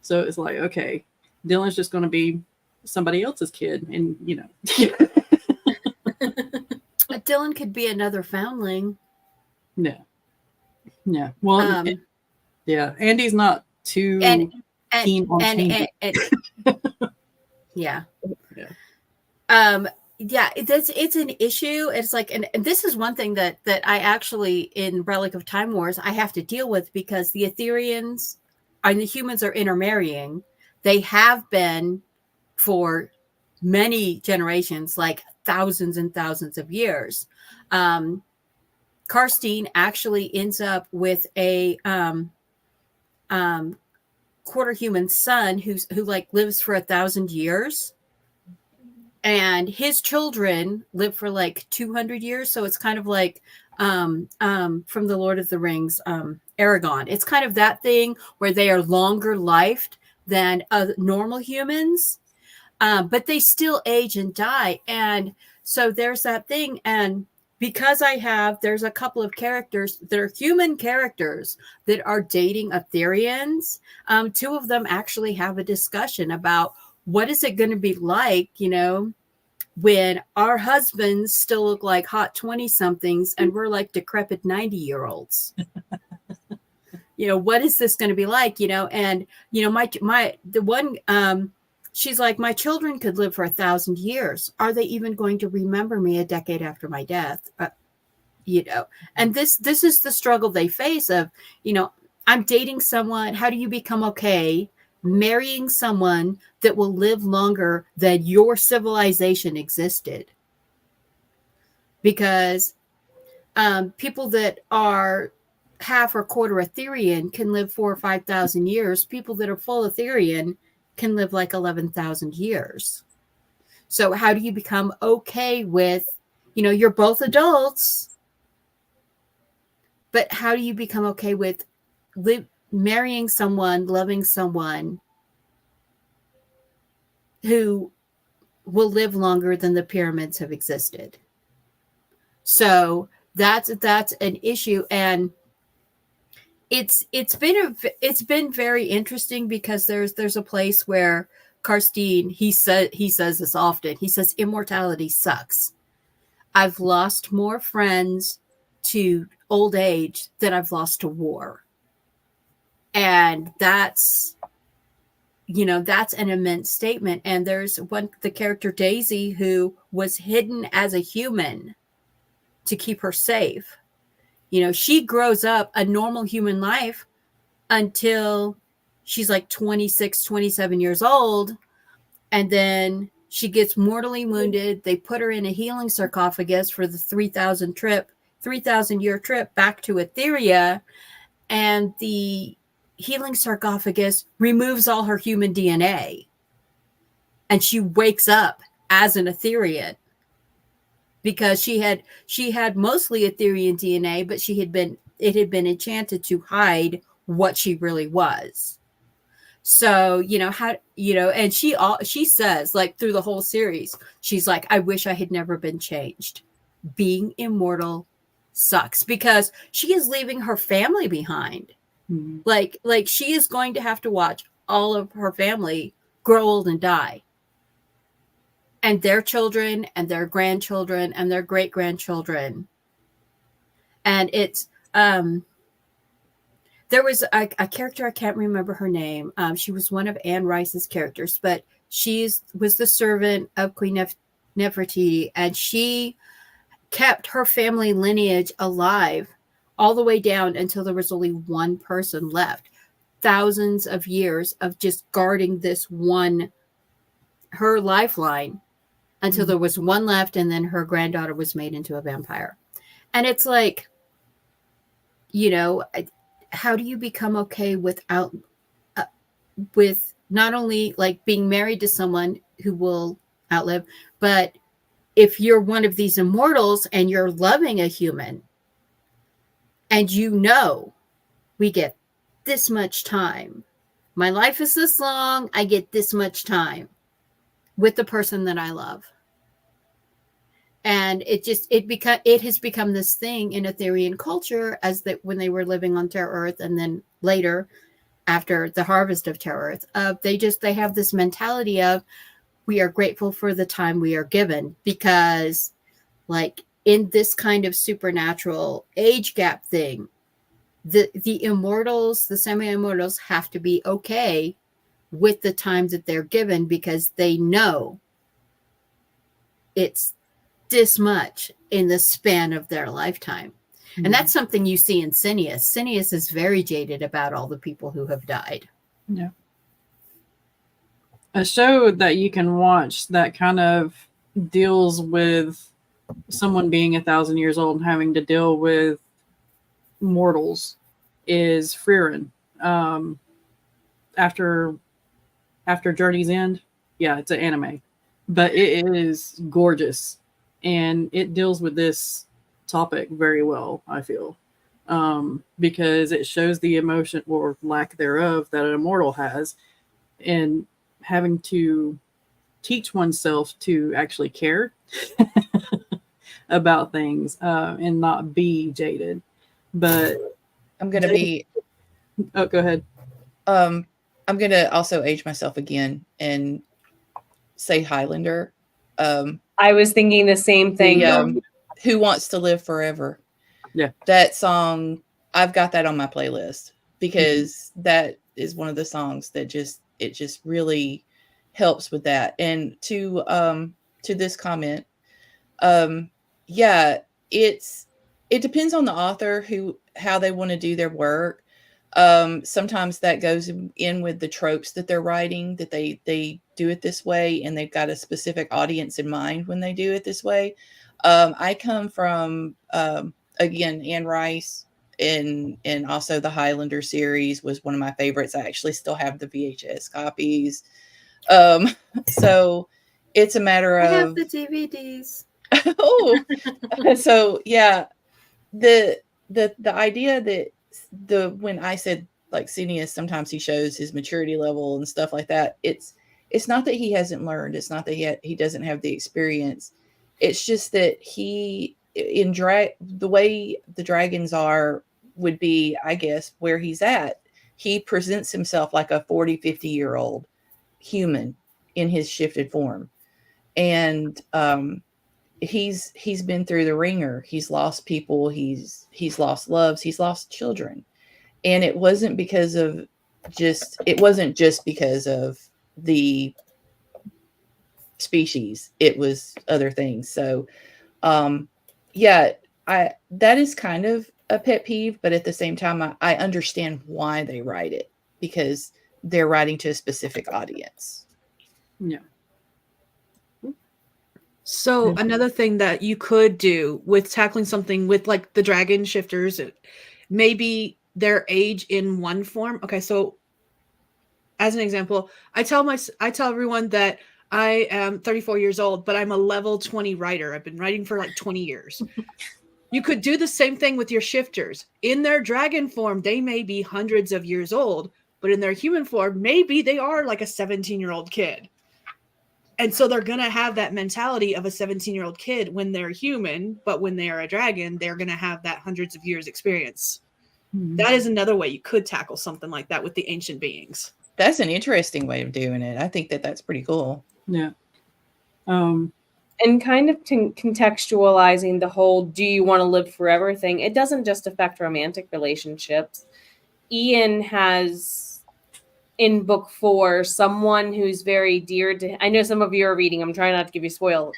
So it's like, okay, Dylan's just going to be somebody else's kid. And, Dylan could be another foundling. No. Yeah. Well, yeah. Andy's not too keen on changing. Yeah. Yeah. Yeah, it's an issue. It's like, and this is one thing that I actually in Relic of Time Wars I have to deal with, because the Ethereans and the humans are intermarrying. They have been for many generations, like thousands and thousands of years. Karstein actually ends up with a quarter human son who like lives for 1,000 years, and his children live for like 200 years. So it's kind of like from the Lord of the Rings, Aragon. It's kind of that thing where they are longer lived than normal humans, but they still age and die. And so there's that thing. And because there's a couple of characters that are human characters that are dating Ethereans. Two of them actually have a discussion about what is it going to be like, when our husbands still look like hot 20-somethings and we're like decrepit 90-year-olds. What is this going to be like? And the one she's like, my children could live for 1,000 years. Are they even going to remember me a decade after my death? And this is the struggle they face of, I'm dating someone. How do you become okay marrying someone that will live longer than your civilization existed? Because people that are half or quarter Etherean can live 4,000 or 5,000 years. People that are full Etherean can live like 11,000 years. So how do you become okay with, you're both adults, but how do you become okay with marrying someone, loving someone who will live longer than the pyramids have existed? So that's an issue. And it's been very interesting, because there's a place where Karstein, he says this often. He says, immortality sucks. I've lost more friends to old age than I've lost to war. And that's an immense statement. And there's the character Daisy, who was hidden as a human to keep her safe. She grows up a normal human life until she's like 26, 27 years old. And then she gets mortally wounded. They put her in a healing sarcophagus for the 3,000-year trip back to Etheria. And the healing sarcophagus removes all her human DNA. And she wakes up as an Etherian, because she had mostly Etherian DNA, but it had been enchanted to hide what she really was. So, and she says, like, through the whole series, she's like, I wish I had never been changed. Being immortal sucks, because she is leaving her family behind. Mm-hmm. Like she is going to have to watch all of her family grow old and die. And their children and their grandchildren and their great-grandchildren. And it's there was a character, I can't remember her name. She was one of Anne Rice's characters, but she was the servant of Queen Nefertiti, and she kept her family lineage alive all the way down until there was only one person left. Thousands of years of just guarding this one, her lifeline, until there was one left, and then her granddaughter was made into a vampire. And it's like, how do you become okay with not only like being married to someone who will outlive, but if you're one of these immortals and you're loving a human, and we get this much time. My life is this long. I get this much time with the person that I love. And it has become this thing in Etherean culture, as that when they were living on Terra Earth, and then later after the harvest of Terra Earth, they have this mentality of, we are grateful for the time we are given, because like in this kind of supernatural age gap thing, the immortals, the semi-immortals, have to be okay with the time that they're given, because they know it's this much in the span of their lifetime. And that's something you see in Cineas. Cineas is very jaded about all the people who have died. Yeah. A show that you can watch that kind of deals with someone being 1,000 years old and having to deal with mortals is Frieren. After Journey's End, yeah, it's an anime, but it is gorgeous, and it deals with this topic very well, I feel, because it shows the emotion or lack thereof that an immortal has, and having to teach oneself to actually care about things and not be jaded. But I'm gonna be. Oh, go ahead. I'm gonna also age myself again and say Highlander. I was thinking the same thing. Who Wants to Live Forever? Yeah, that song. I've got that on my playlist because that is one of the songs that just really helps with that. And to this comment, yeah, it depends on the author how they want to do their work. Sometimes that goes in with the tropes that they're writing, that they do it this way and they've got a specific audience in mind when they do it this way. I come from again, Anne Rice and also the Highlander series was one of my favorites. I actually still have the VHS copies. So it's a matter of I have the DVDs. Oh, so yeah, the idea that when I said like Cineas, sometimes he shows his maturity level and stuff like that. It's not that he hasn't learned. It's not that he doesn't have the experience. It's just that the way the dragons would be, I guess, where he's at. He presents himself like a 40, 50-year-old human in his shifted form. And he's been through the ringer. He's lost people. He's lost loves. He's lost children. And it wasn't just because of the species. It was other things. So, yeah, that is kind of a pet peeve, but at the same time, I understand why they write it because they're writing to a specific audience. Yeah. So another thing that you could do with tackling something with like the dragon shifters, maybe their age in one form. Okay, so as an example, I tell everyone that I am 34 years old, but I'm a level 20 writer. I've been writing for like 20 years. You could do the same thing with your shifters. In their dragon form, they may be hundreds of years old, but in their human form, maybe they are like a 17-year-old kid. And so they're going to have that mentality of a 17-year-old kid when they're human, but when they are a dragon, they're going to have that hundreds of years experience. Mm-hmm. That is another way you could tackle something like that with the ancient beings. That's an interesting way of doing it. I think that's pretty cool. Yeah. And kind of contextualizing the whole "do you want to live forever" thing, it doesn't just affect romantic relationships. Ian has, in book 4, someone who's very dear to... I know some of you are reading. I'm trying not to give you spoilers.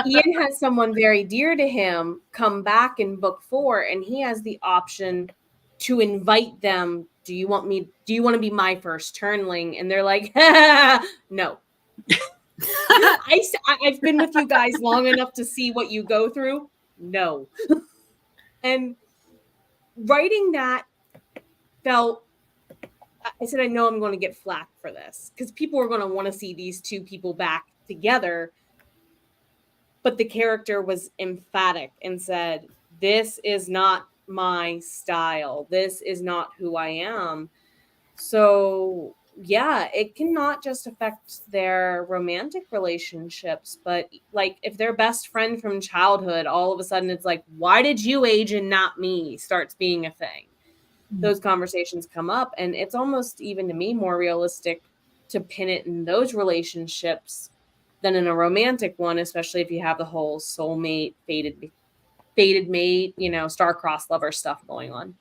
Ian has someone very dear to him come back in book 4, and he has the option to invite them. Do you want to be my first turnling? And they're like, no. I've been with you guys long enough to see what you go through. No. And writing that felt... I said, I know I'm going to get flack for this because people are going to want to see these two people back together. But the character was emphatic and said, this is not my style. This is not who I am. So, yeah, it can not just affect their romantic relationships, but like if their best friend from childhood, all of a sudden it's like, why did you age and not me? Starts being a thing. Those conversations come up, and it's almost, even to me, more realistic to pin it in those relationships than in a romantic one, especially if you have the whole soulmate, fated mate, star-crossed lover stuff going on.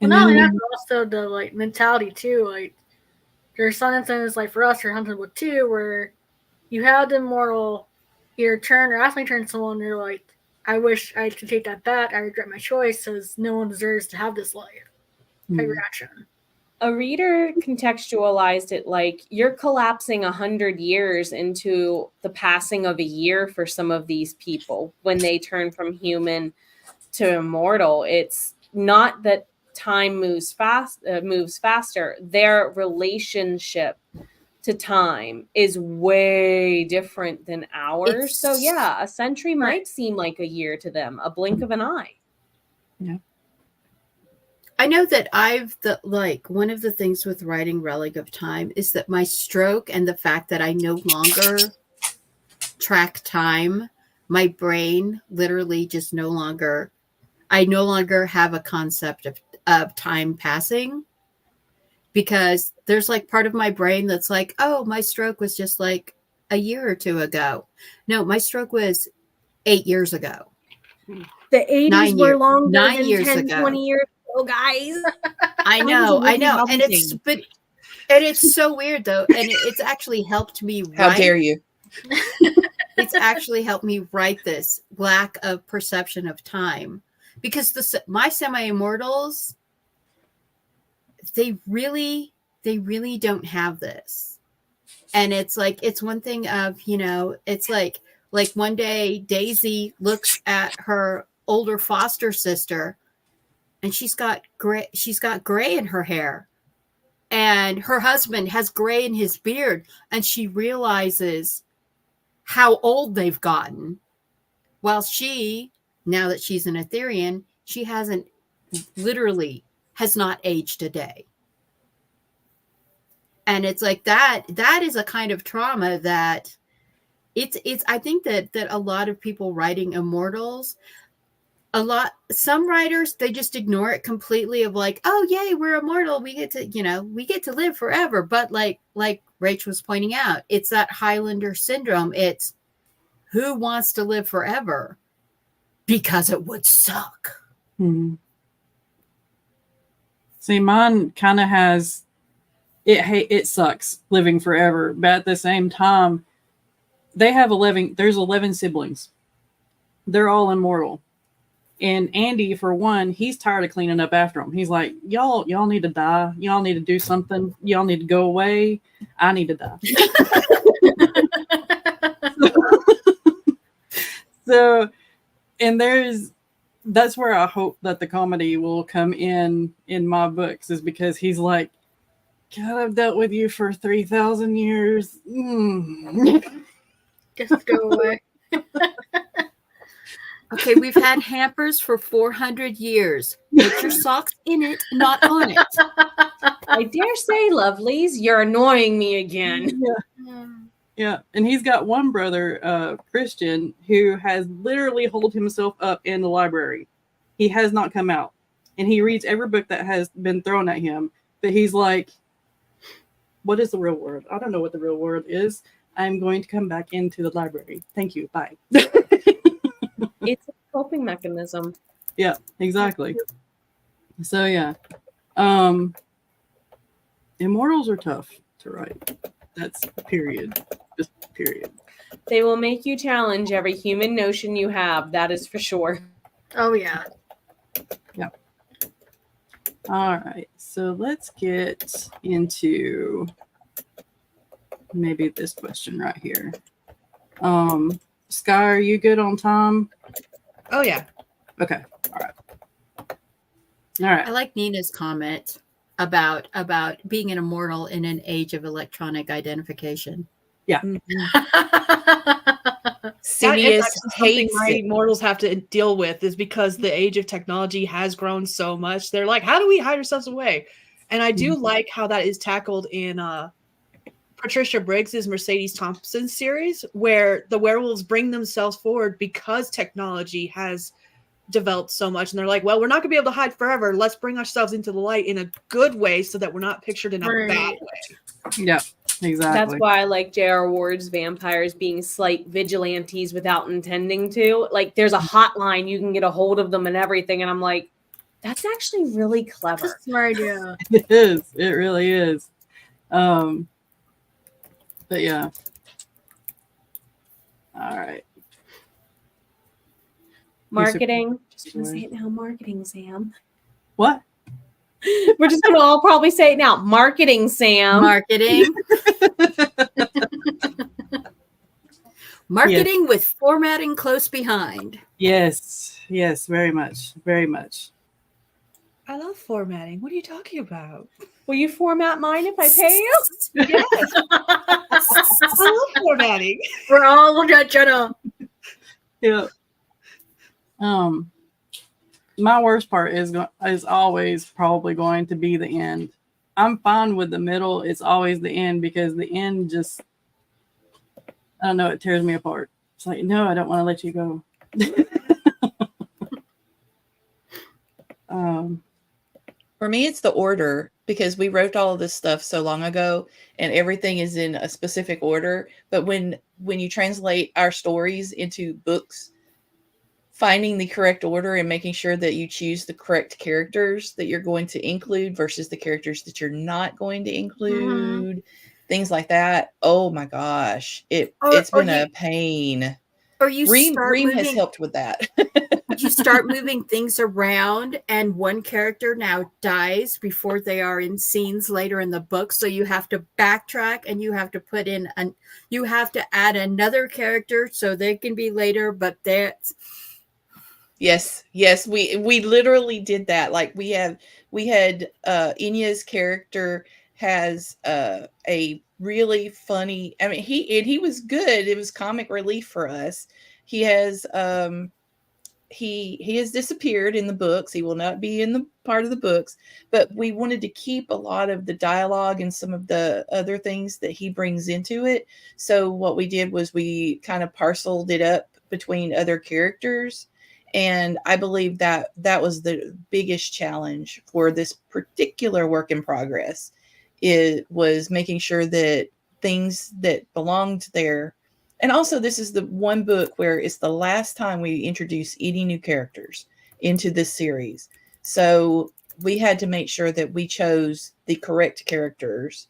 Well, not only that, but also the like mentality too. Like there's some instances, like for us, you're hunted with 2, where you have the immortal, your turn or accidentally turn someone, you're like, I wish I could take that back. I regret my choice because no one deserves to have this life. Type reaction. A reader contextualized it like you're collapsing 100 years into the passing of a year for some of these people when they turn from human to immortal. It's not that time moves faster. Their relationship to time is way different than ours. So yeah, a century might seem like a year to them, a blink of an eye. Yeah. I know that one of the things with writing Relic of Time is that my stroke and the fact that I no longer track time, my brain literally just I no longer have a concept of time passing, because there's like part of my brain that's like, oh, my stroke was just like a year or two ago. No, my stroke was 8 years ago. The 80s were longer 9 than years 10, ago. 20 years ago, guys. I know. And it's so weird though. And it's actually helped me write. How dare you? It's actually helped me write this lack of perception of time, because my semi-immortals, they really don't have this. And it's like, it's one thing of, it's like one day Daisy looks at her older foster sister and she's got gray in her hair, and her husband has gray in his beard, and she realizes how old they've gotten, while she, now that she's an Etherean, she has not aged a day. And it's like that is a kind of trauma that it's I think that a lot of people writing immortals, some writers, they just ignore it completely, of like, oh yay, we're immortal, we get to live forever. But like Rach was pointing out, it's that Highlander syndrome. It's, who wants to live forever? Because it would suck. See, mine kind of has it sucks living forever, but at the same time, there's 11 siblings. They're all immortal. And Andy, for one, he's tired of cleaning up after them. He's like, y'all need to die. Y'all need to do something. Y'all need to go away. I need to die. So, and that's where I hope that the comedy will come in my books, is because he's like, God, I've dealt with you for 3,000 years. Just go away. Okay, we've had hampers for 400 years. Put your socks in it, not on it. I dare say, lovelies, you're annoying me again. Yeah. And he's got one brother, Christian, who has literally holed himself up in the library. He has not come out. And he reads every book that has been thrown at him. But he's like, what is the real word? I don't know what the real word is. I'm going to come back into the library. Thank you. Bye. It's a coping mechanism. Yeah, exactly. So yeah. Immortals are tough to write. That's period. Just period. They will make you challenge every human notion you have. That is for sure. Oh yeah. Yeah. All right. So let's get into maybe this question right here. Skye, are you good on time? Oh yeah. Okay. All right. I like Nina's comment about being an immortal in an age of electronic identification. Yeah. Sirius something hates my it. mortals have to deal with, is because the age of technology has grown so much. They're like, how do we hide ourselves away? And I do like how that is tackled in Patricia Briggs's Mercedes Thompson series, where the werewolves bring themselves forward because technology has developed so much, and they're like, well, we're not gonna be able to hide forever, let's bring ourselves into the light in a good way so that we're not pictured in a bad way. Yeah, exactly. That's why I like J.R. Ward's vampires being slight vigilantes without intending to. Like, there's a hotline, you can get a hold of them and everything, and I'm like, that's actually really clever. That's a smart idea. It is. It really is. But yeah. All right. Marketing. Just gonna say it now. Marketing, Sam. What? We're just gonna all probably say it now. Marketing, Sam. Marketing. Marketing with formatting close behind. Yes. Yes. Very much. Very much. I love formatting. What are you talking about? Will you format mine if I pay you? Yes. I love formatting. We're all looking at Jenna. Yeah. My worst part is always probably going to be the end. I'm fine with the middle. It's always the end because the end just, I don't know, it tears me apart. It's like, no, I don't want to let you go. For me, it's the order because we wrote all of this stuff so long ago and everything is in a specific order. But when you translate our stories into books, finding the correct order and making sure that you choose the correct characters that you're going to include versus the characters that you're not going to include, things like that. Oh my gosh. It's been a pain. Or you Ream has helped with that. You start moving things around and one character now dies before they are in scenes later in the book. So you have to backtrack and you have to put in you have to add another character so they can be later, but that's Yes, we literally did that. Like we had Inya's character has a really funny. I mean, he was good. It was comic relief for us. He has he has disappeared in the books. He will not be in the part of the books, but we wanted to keep a lot of the dialogue and some of the other things that he brings into it. So what we did was we kind of parceled it up between other characters. And I believe that was the biggest challenge for this particular work in progress. It was making sure that things that belonged there. And also, this is the one book where it's the last time we introduce any new characters into this series. So we had to make sure that we chose the correct characters.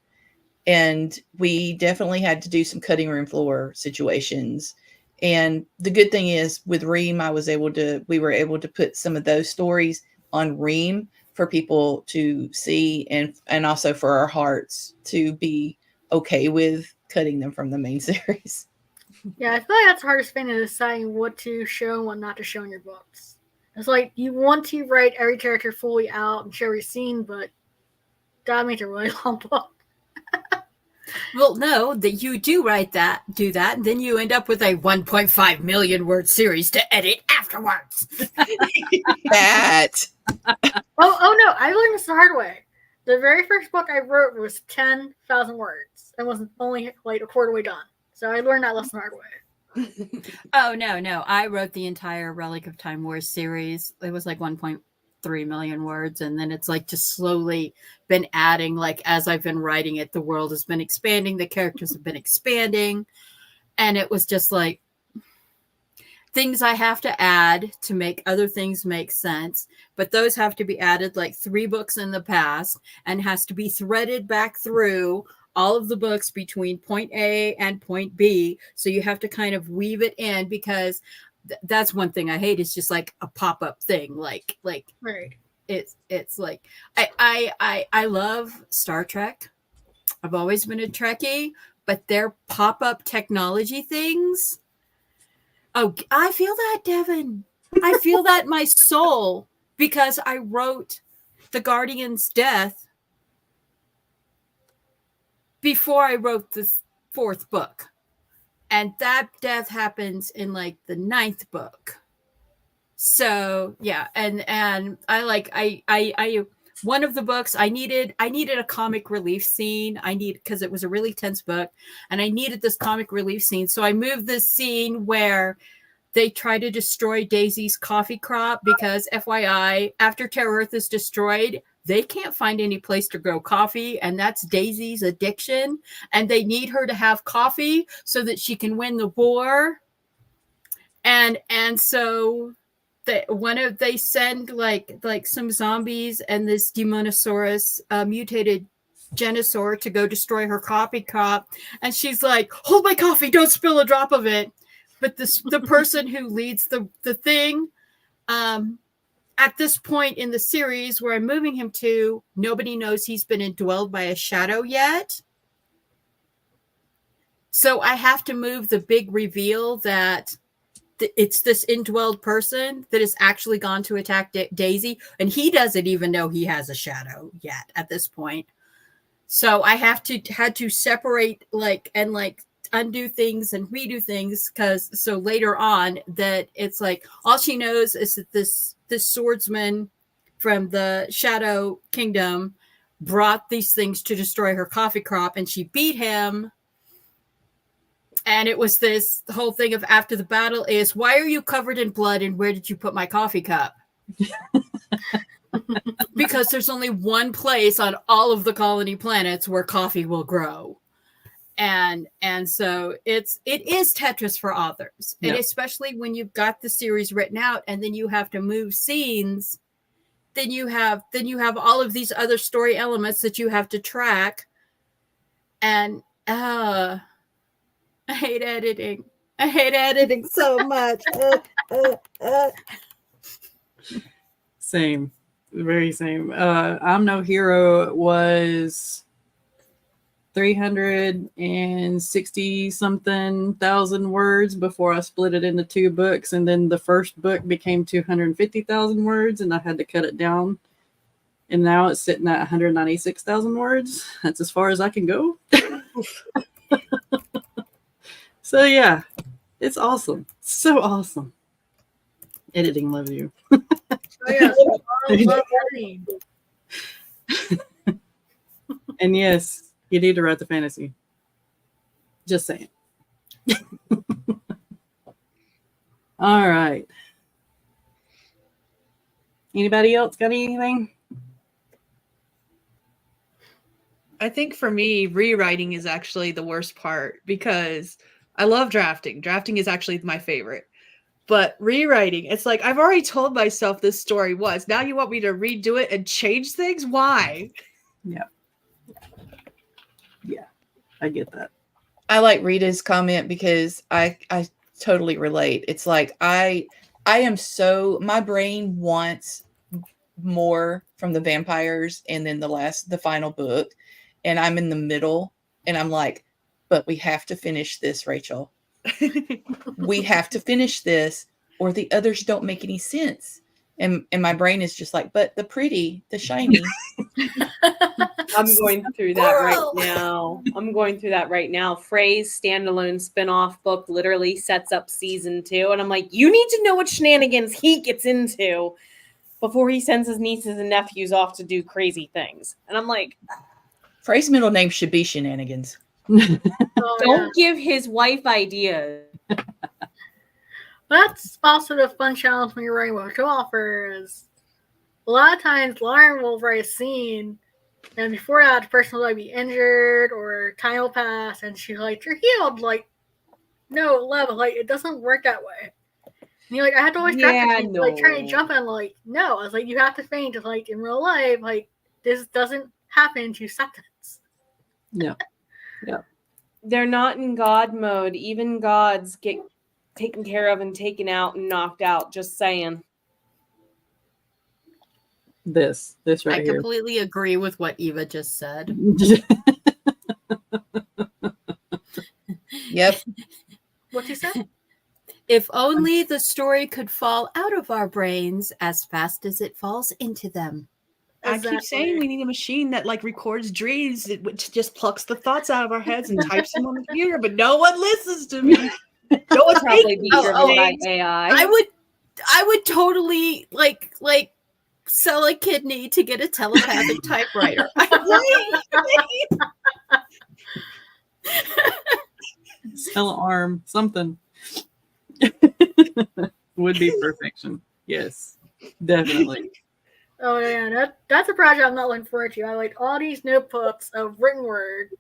And we definitely had to do some cutting room floor situations. And the good thing is with Ream, we were able to put some of those stories on Ream for people to see and also for our hearts to be okay with cutting them from the main series. Yeah, I feel like that's the hardest thing in deciding what to show and what not to show in your books. It's like you want to write every character fully out and show every scene, but that makes a really long book. well, no, that you do do that, and then you end up with a 1.5 million word series to edit afterwards. That. Oh no, I learned this the hard way. The very first book I wrote was 10,000 words and was only like a quarter way done. So I learned that lesson the hard way. Oh, no. I wrote the entire Relic of Time Wars series. It was like 1.3 million words. And then it's like just slowly been adding, like as I've been writing it, the world has been expanding. The characters have been expanding. And it was just like things I have to add to make other things make sense. But those have to be added like 3 books in the past and has to be threaded back through all of the books between point A and point B. So you have to kind of weave it in because that's one thing I hate is just like a pop-up thing. Like Right. It's like I love Star Trek. I've always been a Trekkie, but their pop-up technology things. Oh, I feel that, Devin. I feel that in my soul because I wrote the Guardian's death before I wrote the 4th book. And that death happens in like the 9th book. So yeah, and I one of the books I needed a comic relief scene. Because it was a really tense book, and I needed this comic relief scene. So I moved this scene where they try to destroy Daisy's coffee crop because FYI, after Terra Earth is destroyed, they can't find any place to grow coffee, and that's Daisy's addiction. And they need her to have coffee so that she can win the war. And so they send like some zombies and this Demonosaurus mutated Genosaur to go destroy her coffee crop, and she's like, "Hold my coffee! Don't spill a drop of it." the person who leads the thing, at this point in the series where I'm moving him to, nobody knows he's been indwelled by a shadow yet. So I have to move the big reveal that it's this indwelled person that has actually gone to attack Daisy, and he doesn't even know he has a shadow yet at this point. So I had to separate and undo things and redo things, because so later on that it's like all she knows is that this swordsman from the Shadow Kingdom brought these things to destroy her coffee crop, and she beat him. And it was this whole thing of after the battle is, why are you covered in blood and where did you put my coffee cup? Because there's only one place on all of the colony planets where coffee will grow. And so it is Tetris for authors. Yep. And especially when you've got the series written out and then you have to move scenes, then you have all of these other story elements that you have to track. And I hate editing. I hate editing so much. Same. Very same. I'm No Hero was 360 something thousand words before I split it into 2 books. And then the first book became 250,000 words and I had to cut it down. And now it's sitting at 196,000 words. That's as far as I can go. So yeah, it's awesome. So awesome. Editing loves you. Oh yeah, love editing. And yes, you need to write the fantasy. Just saying. All right. Anybody else got anything? I think for me, rewriting is actually the worst part because I love drafting. Drafting is actually my favorite. But rewriting, it's like, I've already told myself this story once. Now you want me to redo it and change things? Why? Yeah. Yeah, I get that. I like Rita's comment because I totally relate. It's like I am so, my brain wants more from the vampires and then the final book. And I'm in the middle and I'm like, but we have to finish this, Rachel. We have to finish this or the others don't make any sense. And my brain is just like, but the pretty, the shiny. I'm going through that right now. Frey's standalone spinoff book literally sets up season 2. And I'm like, you need to know what shenanigans he gets into before he sends his nieces and nephews off to do crazy things. And I'm like, Frey's middle name should be Shenanigans. Don't give his wife ideas. That's also the fun challenge when you're writing with co-authors. A lot of times Lauren will write a scene and before that the person will be injured or time will pass and she's like, you're healed. Like, no, love, like it doesn't work that way. And you're like, I had to always like trying to jump in, like, no. I was like, you have to faint like in real life, like this doesn't happen in 2 seconds. Yeah. Yeah. They're not in God mode. Even gods get taken care of and taken out and knocked out. Just saying. This right here. I completely agree with what Eva just said. Yep. What you said? If only the story could fall out of our brains as fast as it falls into them. I keep saying we need a machine that like records dreams, which just plucks the thoughts out of our heads and types them on the computer, but no one listens to me. No one probably be driven by AI. I would totally like sell a kidney to get a telepathic typewriter. Sell an arm, something. Would be perfection. Yes, definitely. Oh yeah, that's a project I'm not looking forward to. I like all these notebooks of written word,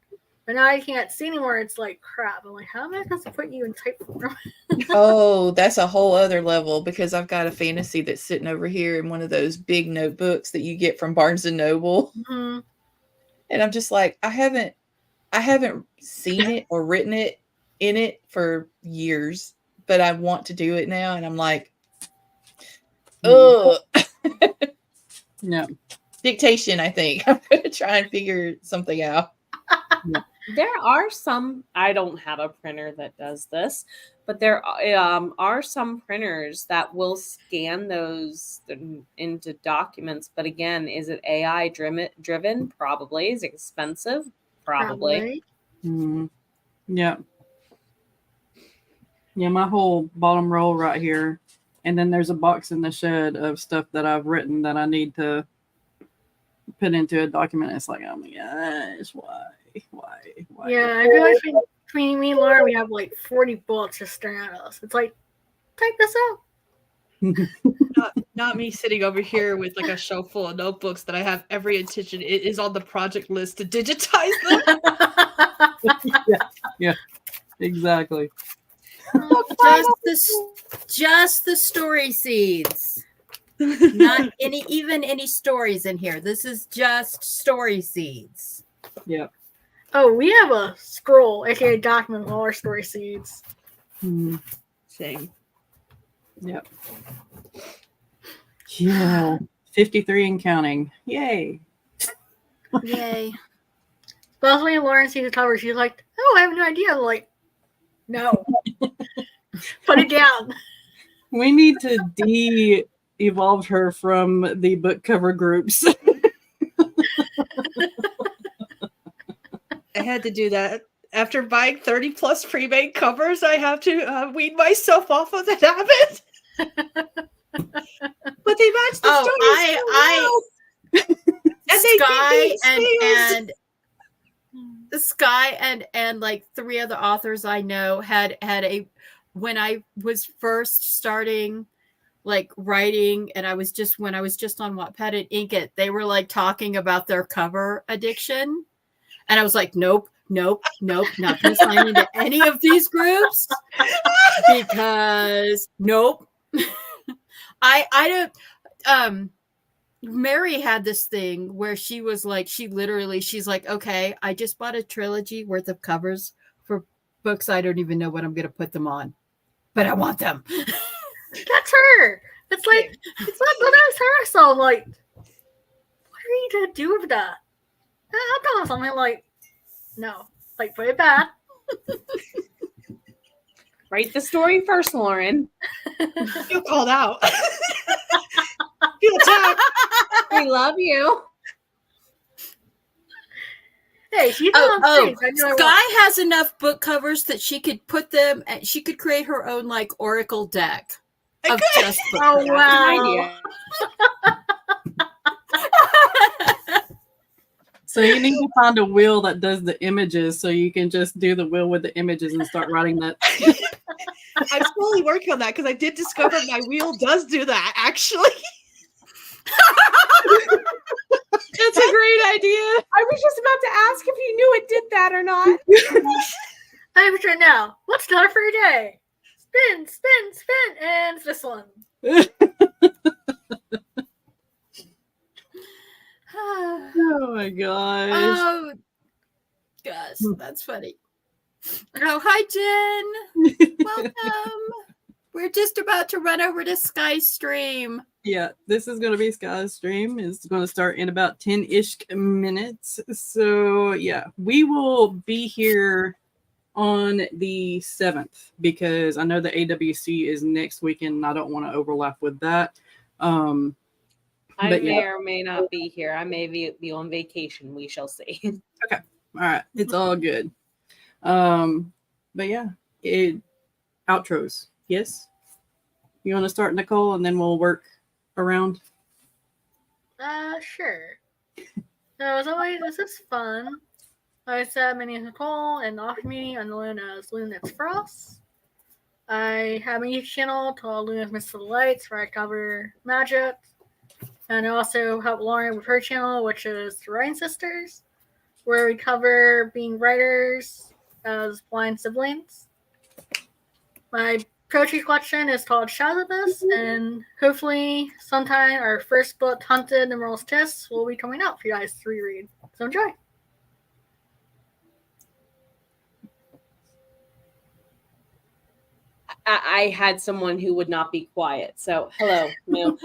but now I can't see anymore. It's like crap. I'm like, how am I supposed to put you in type form? Oh, that's a whole other level because I've got a fantasy that's sitting over here in one of those big notebooks that you get from Barnes and Noble. Mm-hmm. And I'm just like, I haven't seen it or written it in it for years, but I want to do it now, and I'm like, oh, Yeah. dictation. I think I'm gonna try and figure something out. There are some, I don't have a printer that does this, but there are some printers that will scan those into documents. But again, is it AI driven? Probably. Is it expensive? Probably. Mhm. Yeah. Yeah, my whole bottom row right here. And then there's a box in the shed of stuff that I've written that I need to put into a document. It's like, oh my gosh, why? Yeah, I feel like between me and Laura, we have like 40 books just staring at us. It's like, type this out. Not me sitting over here with like a shelf full of notebooks that I have every intention. It is on the project list to digitize them. Yeah, exactly. Just the story seeds. Not any stories in here. This is just story seeds. Yeah. Oh, we have a scroll, aka document with all our story seeds. Same. Yep. Yeah. 53 and counting. Yay. Yay. Especially when Lauren sees the cover, she's like, oh, I have no idea. I'm like, no. Put it down. We need to de-evolve her from the book cover groups. I had to do that. After buying 30 plus pre-made covers, I have to wean myself off of that habit. But they match the story. Skye and like 3 other authors I know had a, when I was first starting like writing, and when I was just on Wattpad and Inkit, they were like talking about their cover addiction. And I was like, nope, not going to sign into any of these groups because nope. I don't, Mary had this thing where she was like, she's like, okay, I just bought a trilogy worth of covers for books I don't even know what I'm going to put them on, but I want them. That's her. It's like, it's not good as her. So I'm like, what are you going to do with that? I'll tell something like, no, like put it back. Write the story first, Lauren. Feel called out. Feel attacked. We love you. Hey, she's Skye has enough book covers that she could put them. She could create her own like Oracle deck of just book covers. Wow. So you need to find a wheel that does the images so you can just do the wheel with the images and start writing that. I'm slowly working on that because I did discover my wheel does do that, actually. That's a great idea. I was just about to ask if you knew it did that or not. I'm sure now. What's done for your day? Spin, and it's this one. Oh my gosh. Oh, gosh, that's funny. Oh, hi, Jen. Welcome. We're just about to run over to Skye's stream. Yeah, this is going to be Skye's stream. It's going to start in about 10-ish minutes. So, yeah, we will be here on the 7th because I know the AWC is next weekend and I don't want to overlap with that. I may or may not be here. I may be on vacation. We shall see. Okay. All right. It's all good. But yeah, outros. Yes. You want to start, Nicole, and then we'll work around? Sure. So as always, this is fun. Like I said, my name is Nicole, and off me, I'm known as Luna's Frost. I have a YouTube channel called Luna's Mystical Lights where I cover magic. And I also help Lauren with her channel, which is The Writing Sisters, where we cover being writers as blind siblings. My poetry collection is called Shadows of Us, and hopefully sometime our first book, Hunted and Moral's Tests, will be coming out for you guys to reread. So enjoy. I had someone who would not be quiet. So hello, Moo.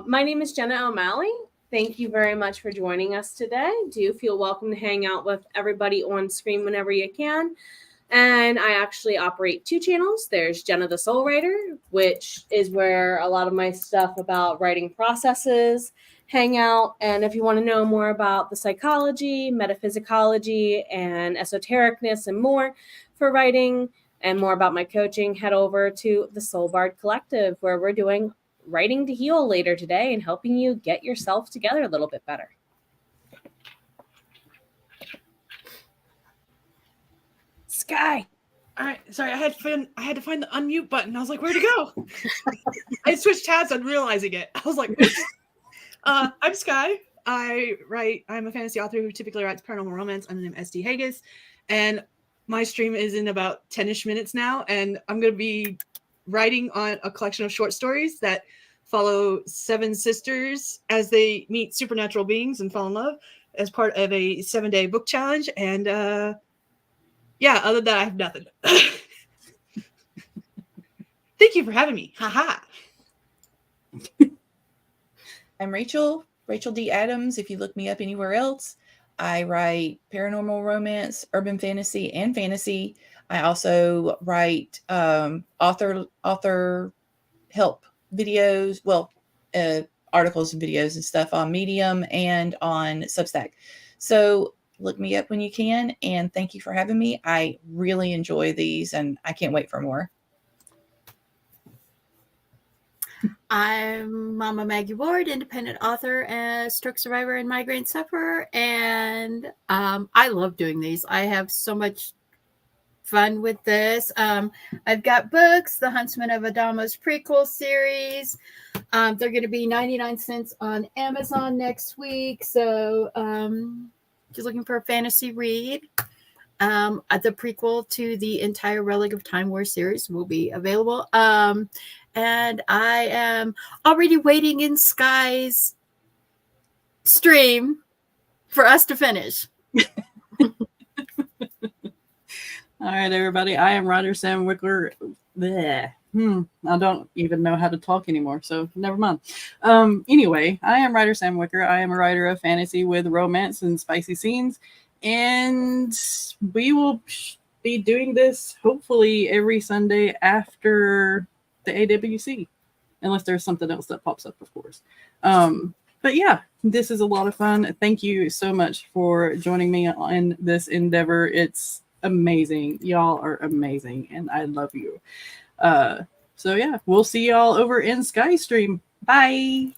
My name is Jenna O'Malley. Thank you very much for joining us today. Do feel welcome to hang out with everybody on screen whenever you can. And I actually operate 2 channels. There's Jenna the Soul Writer, which is where a lot of my stuff about writing processes hang out. And if you want to know more about the psychology, metaphysicology, and esotericness and more for writing and more about my coaching, head over to the Soul Bard Collective, where we're doing Writing to Heal later today and helping you get yourself together a little bit better. Skye. All right, sorry, I had to find the unmute button. I was like, where'd it go? I switched tabs on realizing it. I was like, I'm Skye. I'm a fantasy author who typically writes paranormal romance under the name SD Haggis, and my stream is in about 10-ish minutes now, and I'm going to be writing on a collection of short stories that follow 7 sisters as they meet supernatural beings and fall in love as part of a 7-day book challenge. And yeah, other than that, I have nothing. Thank you for having me. Haha. I'm Rachel D. Adams. If you look me up anywhere else, I write paranormal romance, urban fantasy, and fantasy. I also write author help videos, articles and videos and stuff on Medium and on Substack. So look me up when you can, and thank you for having me. I really enjoy these, and I can't wait for more. I'm Mama Maggie Ward, independent author and stroke survivor and migraine sufferer. And I love doing these. I have so much fun with this. I've got books, The Huntsman of Adama's prequel series. They're going to be 99 cents on Amazon next week. So if you're looking for a fantasy read, the prequel to the entire Relic of Time War series will be available. And I am already waiting in Skye's stream for us to finish. All right, everybody. I am writer Sam Wickler. Blech. I don't even know how to talk anymore, so never mind. Anyway, I am writer Sam Wicker. I am a writer of fantasy with romance and spicy scenes, and we will be doing this hopefully every Sunday after the AWC, unless there's something else that pops up, of course. But yeah, this is a lot of fun. Thank you so much for joining me on this endeavor. It's amazing. Y'all are amazing, and I love you. So yeah, we'll see y'all over in Skye stream. Bye.